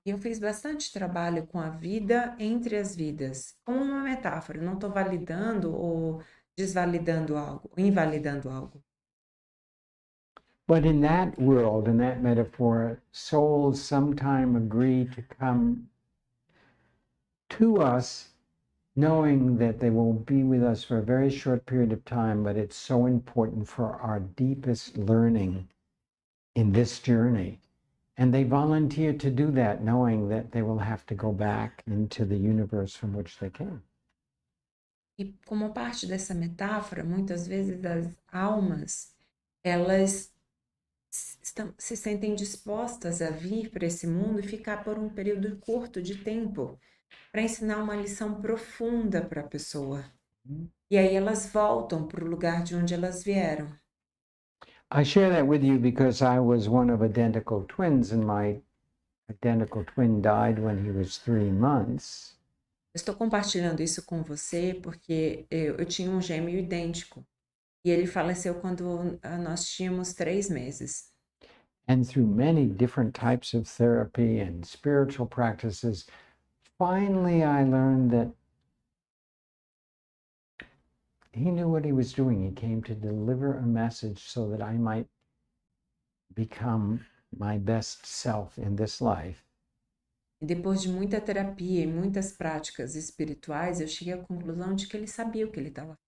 Eu fiz bastante trabalho com a vida entre as vidas, como uma metáfora. Eu não estou validando ou desvalidando algo, ou invalidando algo. But in that world, in that metaphor, souls sometime agree to come to us knowing that they will be with us for a very short period of time, but it's so important for our deepest learning in this journey. And they volunteer to do that, knowing that they will have to go back into the universe from which they came. E como parte dessa metáfora, muitas vezes as almas, elas se sentem dispostas a vir para esse mundo e ficar por um período curto de tempo, para ensinar uma lição profunda para a pessoa. E aí elas voltam para o lugar de onde elas vieram. I share that with you because I was one of identical twins, and my identical twin died when he was 3 months. Estou compartilhando isso com você porque eu tinha um gêmeo idêntico e ele faleceu quando nós tínhamos 3 meses. And through many different types of therapy and spiritual practices, finally I learned that he knew what he was doing. He came to deliver a message so that I might become my best self in this life. E depois de muita terapia e muitas práticas espirituais, eu cheguei à conclusão de que ele sabia o que ele estava fazendo.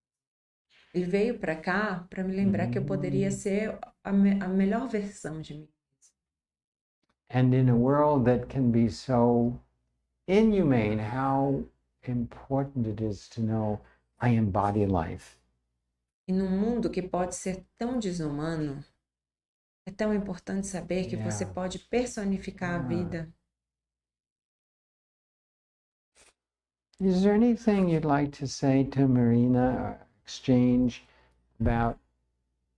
Ele veio para cá para me lembrar que eu poderia ser a melhor versão de mim. And in a world that can be so inhumane, how important it is to know I embody life. E num mundo que pode ser tão desumano, é tão importante saber que você pode personificar a vida. Is there anything you'd like to say to Marina or exchange about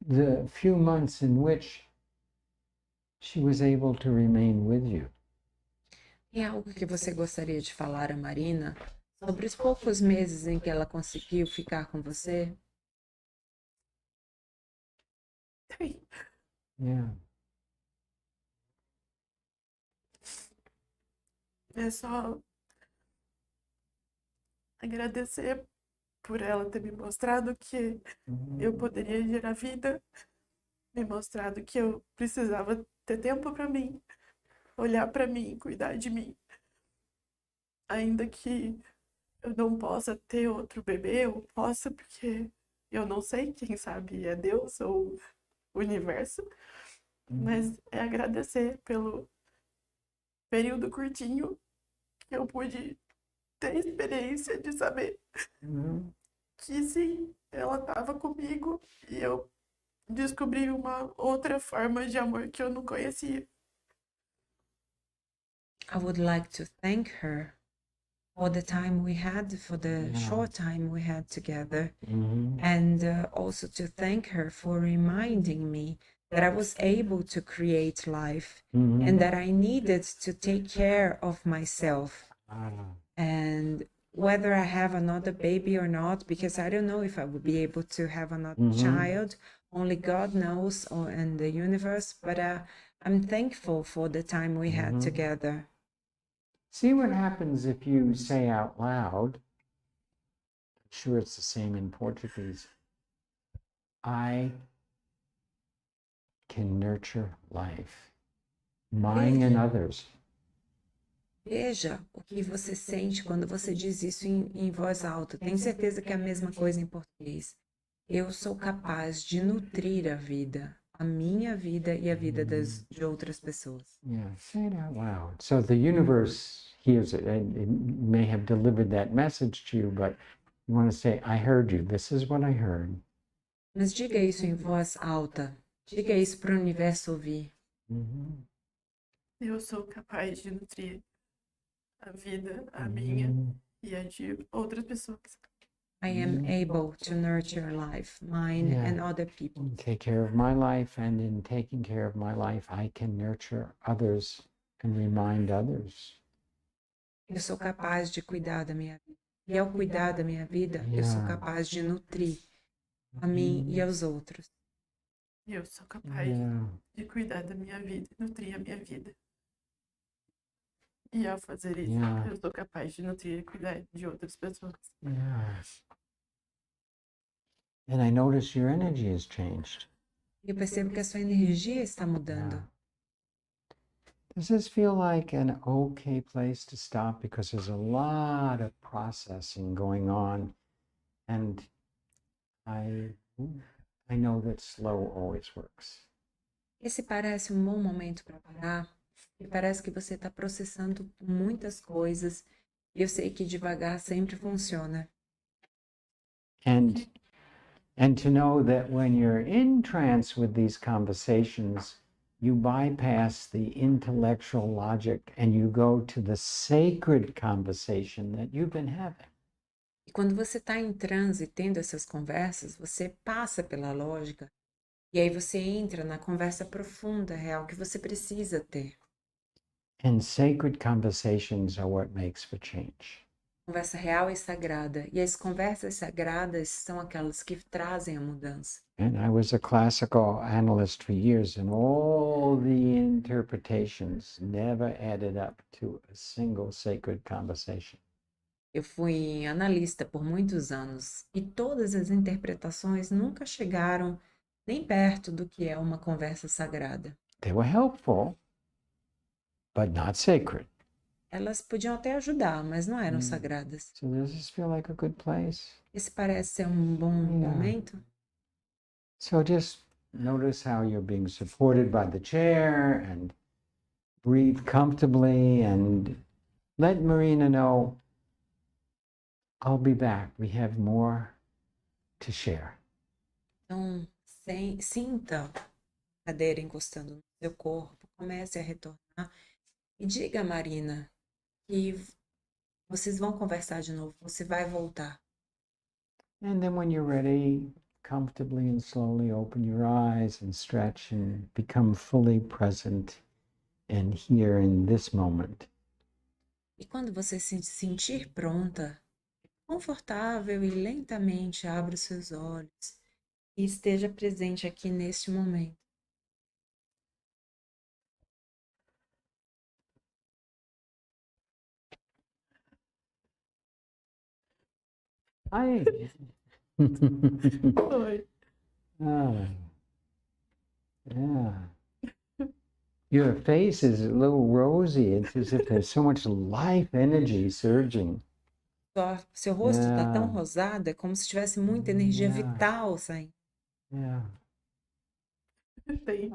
the few months in which she was able to remain with you? Tem algo que você gostaria de falar a Marina sobre os poucos meses em que ela conseguiu ficar com você? Yeah. É só agradecer por ela ter me mostrado que eu poderia gerar vida, me mostrado que eu precisava ter tempo para mim, olhar para mim, cuidar de mim. Ainda que eu não possa ter outro bebê, eu possa porque eu não sei, quem sabe é Deus ou o universo, mas é agradecer pelo período curtinho que eu pude ter experiência de saber que sim, ela estava comigo e eu descobri uma outra forma de amor que eu não conhecia. I would like to thank her for the time we had, for the short time we had together, and also to thank her for reminding me that I was able to create life and that I needed to take care of myself. And whether I have another baby or not, because I don't know if I would be able to have another child, only God knows, and the universe, but I'm thankful for the time we had together. See what happens if you say out loud, I'm sure it's the same in Portuguese, I can nurture life, mine and others. Veja o que você sente quando você diz isso em voz alta. Tenho certeza que é a mesma coisa em português. Eu sou capaz de nutrir a vida, a minha vida e a vida de outras pessoas. Yeah, say it out loud. So the universe hears it, and it may have delivered that message to you, but you want to say, I heard you. This is what I heard. Mas diga isso em voz alta. Diga isso para o universo ouvir. Eu sou capaz de nutrir a vida, a minha e a de outras pessoas. I am able to nurture life, mine and other people. Take care of my life, and in taking care of my life, I can nurture others and remind others. Eu sou capaz de cuidar da minha vida. E ao cuidar da minha vida, eu sou capaz de nutrir a mim e aos outros. Eu sou capaz de cuidar da minha vida, nutrir a minha vida. E ao fazer isso, eu sou capaz de nutrir e cuidar de outras pessoas. And I notice your energy has changed. Eu percebo que a sua energia está mudando. Does this feel like an okay place to stop? Because there's a lot of processing going on, and I know that slow always works. Esse parece um bom momento para parar. E parece que você está processando muitas coisas. E eu sei que devagar sempre funciona. And to know that when you're in trance with these conversations, you bypass the intellectual logic and you go to the sacred conversation that you've been having. E quando você está em transe tendo essas conversas, você passa pela lógica e aí você entra na conversa profunda, real, que você precisa ter. And sacred conversations are what makes for change. Conversa real e sagrada. E as conversas sagradas são aquelas que trazem a mudança. And I was a classical analyst for years, and all the interpretations never added up to a single sacred conversation. Eu fui analista por muitos anos e todas as interpretações nunca chegaram nem perto do que é uma conversa sagrada. They were helpful, but not sacred. Elas podiam até ajudar, mas não eram sagradas. So does this feel like a good place? Esse parece ser um bom momento. So just notice how you're being supported by the chair and breathe comfortably and let Marina know, I'll be back. We have more to share. Então, sinta a cadeira encostando no seu corpo, comece a retornar e diga a Marina que Vocês vão conversar de novo, você vai voltar. And then when you're ready, comfortably and slowly open your eyes and stretch and become fully present and here in this moment. E quando você se sentir pronta, confortável e lentamente abra os seus olhos e esteja presente aqui neste momento. Hi. Ah, yeah. Your face is a little rosy. It's as if there's so much life energy surging. Seu rosto está tão Yeah. rosado, é como se tivesse muita energia Yeah. vital saindo. Yeah. Tem.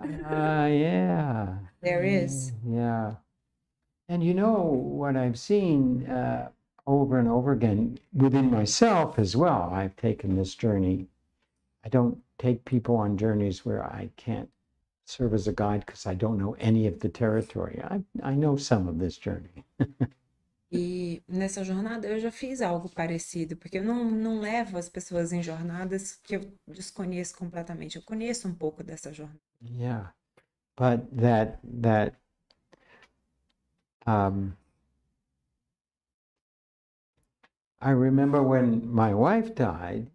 Yeah. There is. Yeah. And you know what I've seen over and over again within myself as well. I've taken this journey. I don't take people on journeys where I can't serve as a guide because I don't know any of the territory. I know some of this journey. E nessa jornada eu já fiz algo parecido, porque eu não levo as pessoas em jornadas que eu desconheço completamente. Eu conheço um pouco dessa jornada. Yeah. But that I remember when my wife died,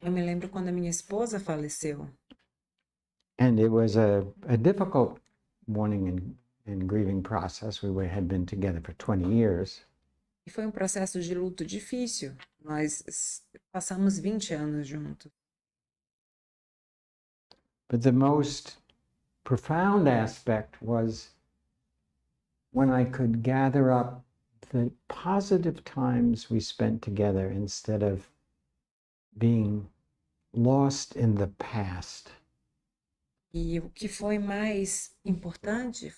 Eu me lembro quando a minha esposa faleceu. and it was a difficult mourning and grieving process. We had been together for 20 years. E foi um processo de luto difícil. Nós passamos 20 anos juntos. But the most profound aspect was when I could gather up the positive times we spent together instead of being lost in the past. E o que foi mais importante,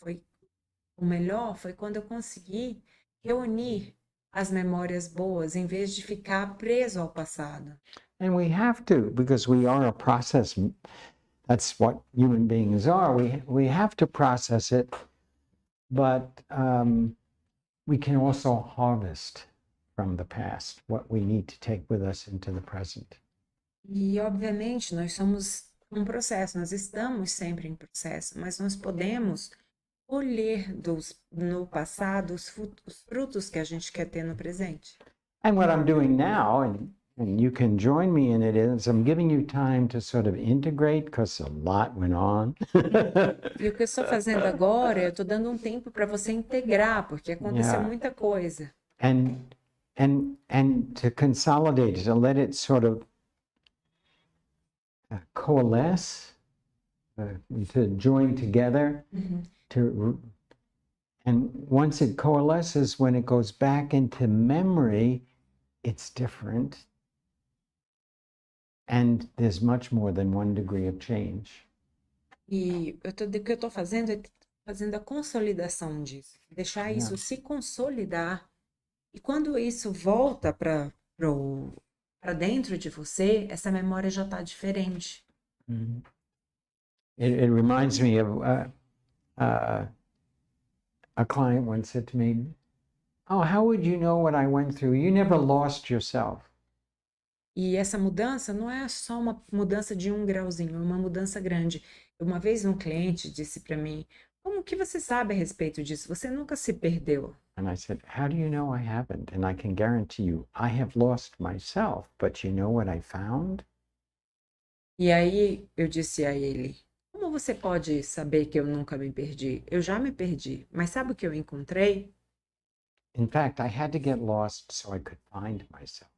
o melhor, foi quando eu consegui reunir as memórias boas em vez de ficar preso ao passado. And we have to, because we are a process. That's what human beings are. We have to process it, but we can also harvest from the past what we need to take with us into the present. E, obviamente, nós somos um processo, nós estamos sempre em processo, mas nós podemos colher no passado os frutos que a gente quer ter no presente. And what I'm doing now, and you can join me in it, is I'm giving you time to sort of integrate because a lot went on. E o que eu estou fazendo agora, eu estou dando um tempo para você integrar, porque aconteceu Yeah. muita coisa. and to consolidate it, to let it sort of coalesce, to join together, and once it coalesces, when it goes back into memory, it's different, and there's much more than 1 degree of change. E o que eu estou fazendo é fazendo a consolidação disso, deixar isso se consolidar. E quando isso volta para dentro de você, essa memória já está diferente. Mm-hmm. It reminds me of a client once said to me, "Oh, how would you know what I went through? You never lost yourself." E essa mudança não é só uma mudança de 1 grauzinho, é uma mudança grande. Uma vez um cliente disse para mim, como que você sabe a respeito disso? Você nunca se perdeu. And I said, "How do you know I haven't?" And I can guarantee you, I have lost myself, but you know what I found? E aí eu disse a ele, como você pode saber que eu nunca me perdi? Eu já me perdi, mas sabe o que eu encontrei? In fact, I had to get lost so I could find myself.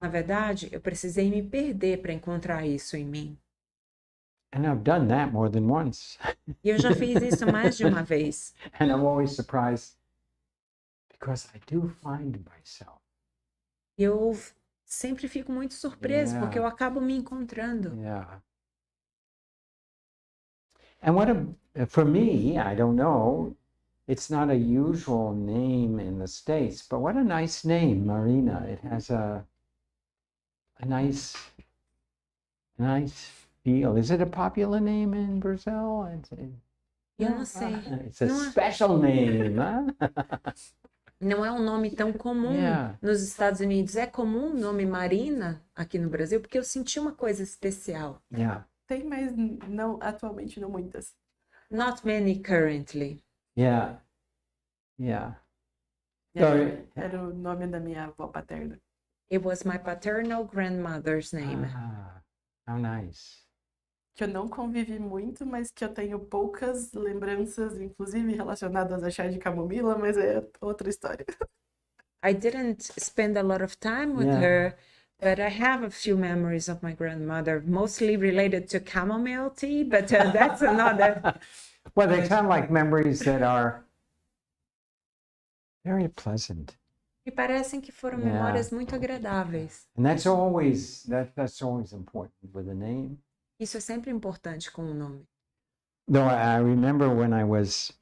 Na verdade, eu precisei me perder para encontrar isso em mim. And I've done that more than once. E eu já fiz isso mais de uma vez. And I'm always surprised because I do find myself. E eu sempre fico muito surpresa, porque eu acabo me encontrando. Yeah. And for me, I don't know, it's not a usual name in the States, but what a nice name, Marina. It has a nice feel. Is it a popular name in Brazil? Eu não sei. It's a Não é- special name, huh? Não é um nome tão comum Yeah. nos Estados Unidos. É comum o nome Marina aqui no Brasil, porque eu senti uma coisa especial. Yeah. Tem, mas não, atualmente não muitas. Not many currently. Yeah. Yeah. Era o nome da minha avó paterna. It was my paternal grandmother's name. Ah, how nice. Que eu não convivi muito, mas que eu tenho poucas lembranças, inclusive relacionadas a chá de camomila, mas é outra história. I didn't spend a lot of time with Yeah. her, but I have a few memories of my grandmother, mostly related to chamomile tea, but that's another. Well, they sound like memories that are very pleasant. Me parecem que foram Yeah. memórias muito agradáveis. And that's always important with a name. Isso é sempre importante com o nome. Though I remember when I was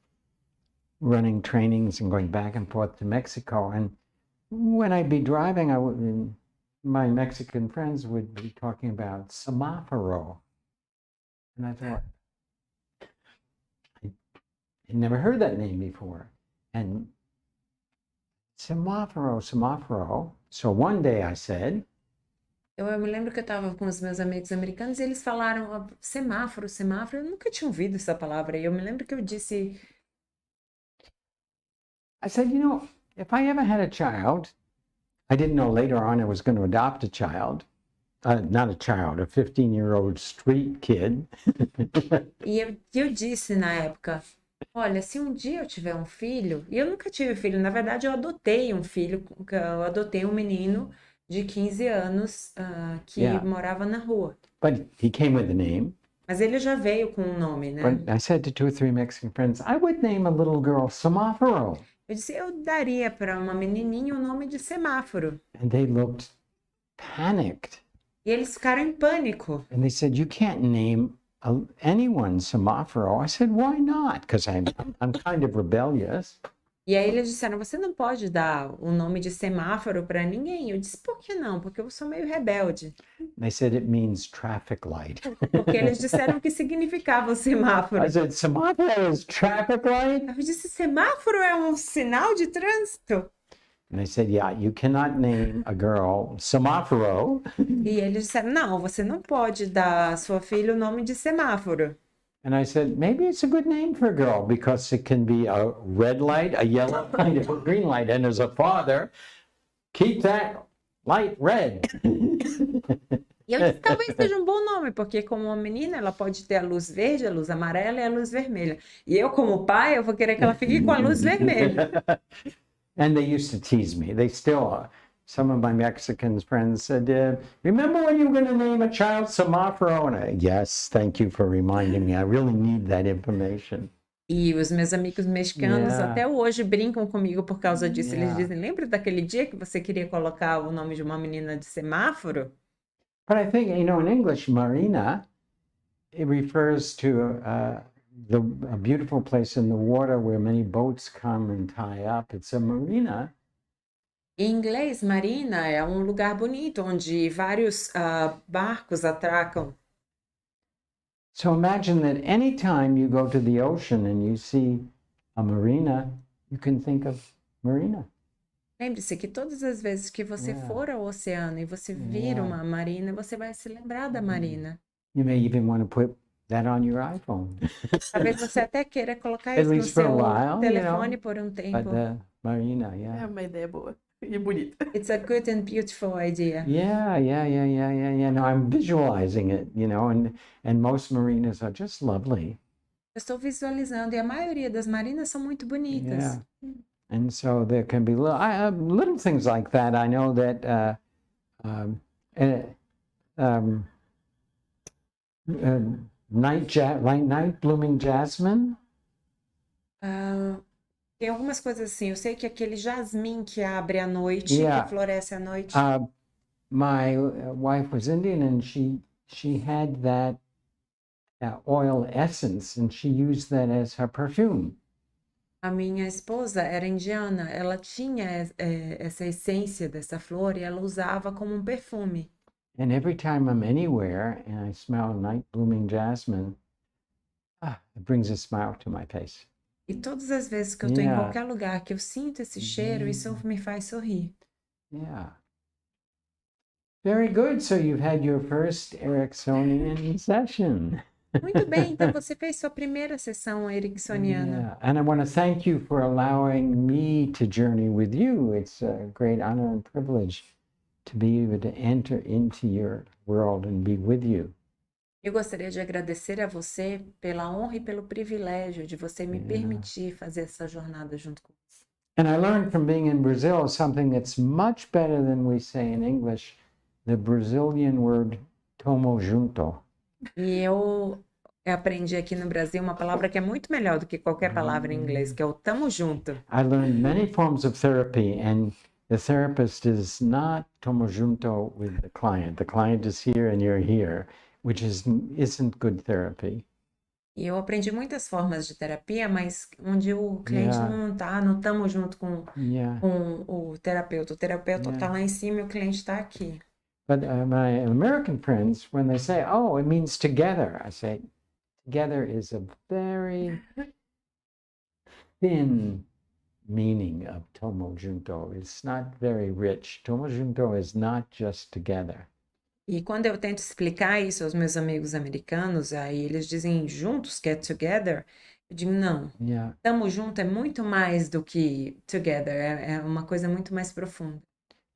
running trainings and going back and forth to Mexico, and when I'd be driving, my Mexican friends would be talking about semáforo. And I thought, I'd never heard that name before. And semáforo. So one day I said, Eu me lembro que eu estava com os meus amigos americanos e eles falaram semáforo. Eu nunca tinha ouvido essa palavra. E eu me lembro que eu disse, I said, if I ever had a child, I didn't know later on I was going to adopt a child. Not a child, a 15-year-old street kid. e eu disse na época, olha, se um dia eu tiver um filho, e eu nunca tive filho, na verdade eu adotei um filho, eu adotei um menino de 15 anos que Yeah. morava na rua. But he came with a name. Mas ele já veio com um nome, né? But I said to 2 or 3 Mexican friends, I would name a little girl Semáforo. Eu disse, eu daria para uma menininha o nome de semáforo. And they looked panicked. E eles ficaram em pânico. And they said, you can't name anyone Semáforo. I said, why not? Because I'm kind of rebellious. E aí eles disseram, você não pode dar o nome de semáforo para ninguém. Eu disse, por que não? Porque eu sou meio rebelde. They said it means traffic light. Porque eles disseram que significava o semáforo. I said, Semáforo is traffic light? Eu disse, semáforo é um sinal de trânsito? And they said, yeah, you cannot name a girl Semáforo. E eles disseram, não, você não pode dar à sua filha o nome de semáforo. And I said, maybe it's a good name for a girl because it can be a red light, a yellow light, a green light. And as a father, keep that light red. E eu disse, talvez seja um bom nome, porque como uma menina, ela pode ter a luz verde, a luz amarela e a luz vermelha. E eu, como pai, eu vou querer que ela fique com a luz vermelha. And they used to tease me. They still are. Some of my Mexican friends said, remember when you were going to name a child Semáforo? And yes, thank you for reminding me. I really need that information. E os meus amigos mexicanos Yeah. até hoje brincam comigo por causa disso. Eles Yeah. dizem, lembra daquele dia que você queria colocar o nome de uma menina de semáforo? But I think, in English, marina, it refers to a beautiful place in the water where many boats come and tie up. It's a marina. Em inglês, marina é um lugar bonito onde vários barcos atracam. So imagine that anytime you go to the ocean and you see a marina, you can think of marina. Lembre-se que todas as vezes que você Yeah. for ao oceano e você vir Yeah. uma marina, você vai se lembrar da marina. You may even want to put that on your iPhone. Talvez você até queira colocar At isso no least for a seu while, telefone por um But tempo. the marina, É yeah. uma ideia boa e bonita. It's a good and beautiful idea. Yeah. No, I'm visualizing it, and most marinas are just lovely. Eu estou visualizando e a maioria das marinas são muito bonitas. Yeah. And so there can be little things like that. I know that night blooming jasmine. Tem algumas coisas assim. Eu sei que aquele jasmim que abre à noite, Yeah. que floresce à noite. My wife was Indian, and she had that oil essence, and she used that as her perfume. A minha esposa era indiana, ela tinha essa essência dessa flor e ela usava como um perfume. And every time I'm anywhere and I smell night blooming jasmine, it brings a smile to my face. E todas as vezes que eu estou em Yeah. qualquer lugar que eu sinto esse cheiro, isso me faz sorrir. Yeah. Very good. So you've had your first Ericksonian session. Muito bem, então você fez sua primeira sessão ericksoniana. Yeah. And I want to thank you for allowing me to journey with you. It's a great honor and privilege to be able to enter into your world and be with you. Eu gostaria de agradecer a você pela honra e pelo privilégio de você me permitir fazer essa jornada junto com você. And I learned from being in Brazil something that's much better than we say in English, the Brazilian word tomo junto. E eu aprendi aqui no Brasil uma palavra que é muito melhor do que qualquer palavra em inglês, que é o tamo junto. I learned many forms of therapy, and the therapist is not tomo junto with the client. The client is here and you're here, which isn't good therapy. E eu aprendi muitas formas de terapia, mas onde o cliente não tá, não tamo junto com o terapeuta. O terapeuta tá lá em cima e o cliente tá aqui. But my American friends, when they say, "Oh, it means together," I say, "Together is a very thin meaning of tomo junto. It's not very rich. Tomo junto is not just together." E quando eu tento explicar isso aos meus amigos americanos, aí eles dizem juntos, que é together. Eu digo, não, tamo junto é muito mais do que together, é uma coisa muito mais profunda.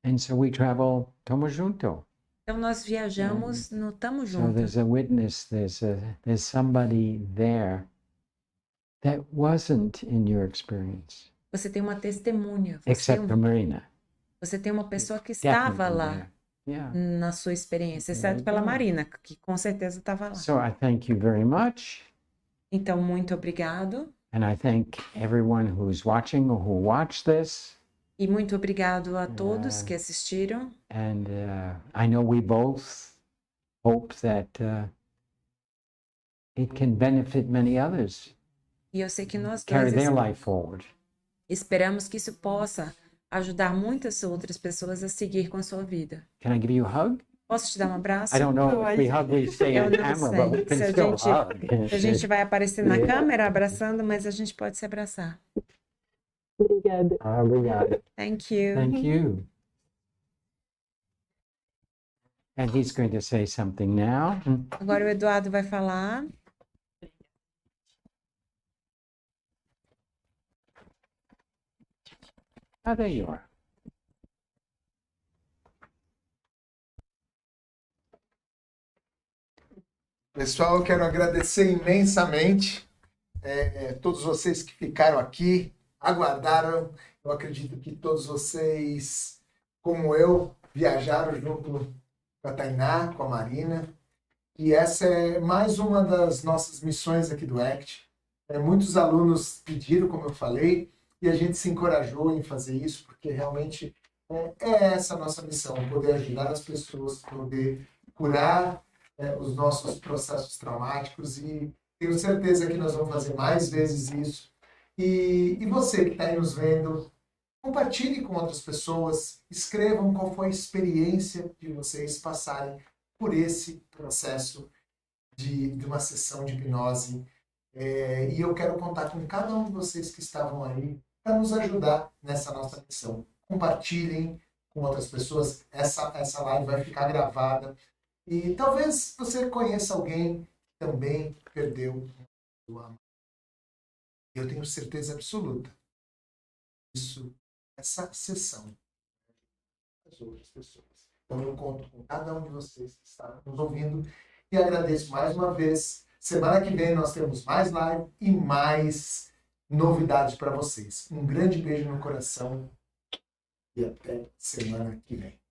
And so we travel tomo junto. Então nós viajamos no tamo So junto. there's a witness, there's somebody there that wasn't in your experience, Você tem uma testemunha, except for Marina. você tem uma pessoa que estava Definitely lá there. Yeah. na sua experiência, exceto pela Marina, que com certeza estava lá. So I thank you very much. Então, muito obrigado. And I thank everyone who's watching or who watched this. E muito obrigado a todos que assistiram. And I know we both hope that it can benefit many others, E eu sei que nós carry dois their life forward. esperamos que isso possa ajudar muitas outras pessoas a seguir com a sua vida. Can I give you a hug? Posso te dar um abraço? I don't know if we hug, we stay Eu on não camera, but we sei can se still hug. a gente vai aparecer na Yeah. câmera abraçando, mas a gente pode se abraçar. Obrigada. Obrigado. Thank you. Thank you. And he's going to say something now. Agora o Eduardo vai falar. Oh, there you are. Pessoal, eu quero agradecer imensamente todos vocês que ficaram aqui, aguardaram. Eu acredito que todos vocês, como eu, viajaram junto com a Tainá, com a Marina. E essa é mais uma das nossas missões aqui do ACT. Muitos alunos pediram, como eu falei, e a gente se encorajou em fazer isso, porque realmente é essa a nossa missão, poder ajudar as pessoas, poder curar os nossos processos traumáticos, e tenho certeza que nós vamos fazer mais vezes isso. E você que está aí nos vendo, compartilhe com outras pessoas, escrevam qual foi a experiência de vocês passarem por esse processo de uma sessão de hipnose. E eu quero contar com cada um de vocês que estavam aí para nos ajudar nessa nossa missão. Compartilhem com outras pessoas, essa live vai ficar gravada. E talvez você conheça alguém que também perdeu o amor. Eu tenho certeza absoluta essa sessão das outras pessoas. Então eu conto com cada um de vocês que está nos ouvindo e agradeço mais uma vez. Semana que vem nós temos mais live e mais novidades para vocês. Um grande beijo no coração e até semana que vem.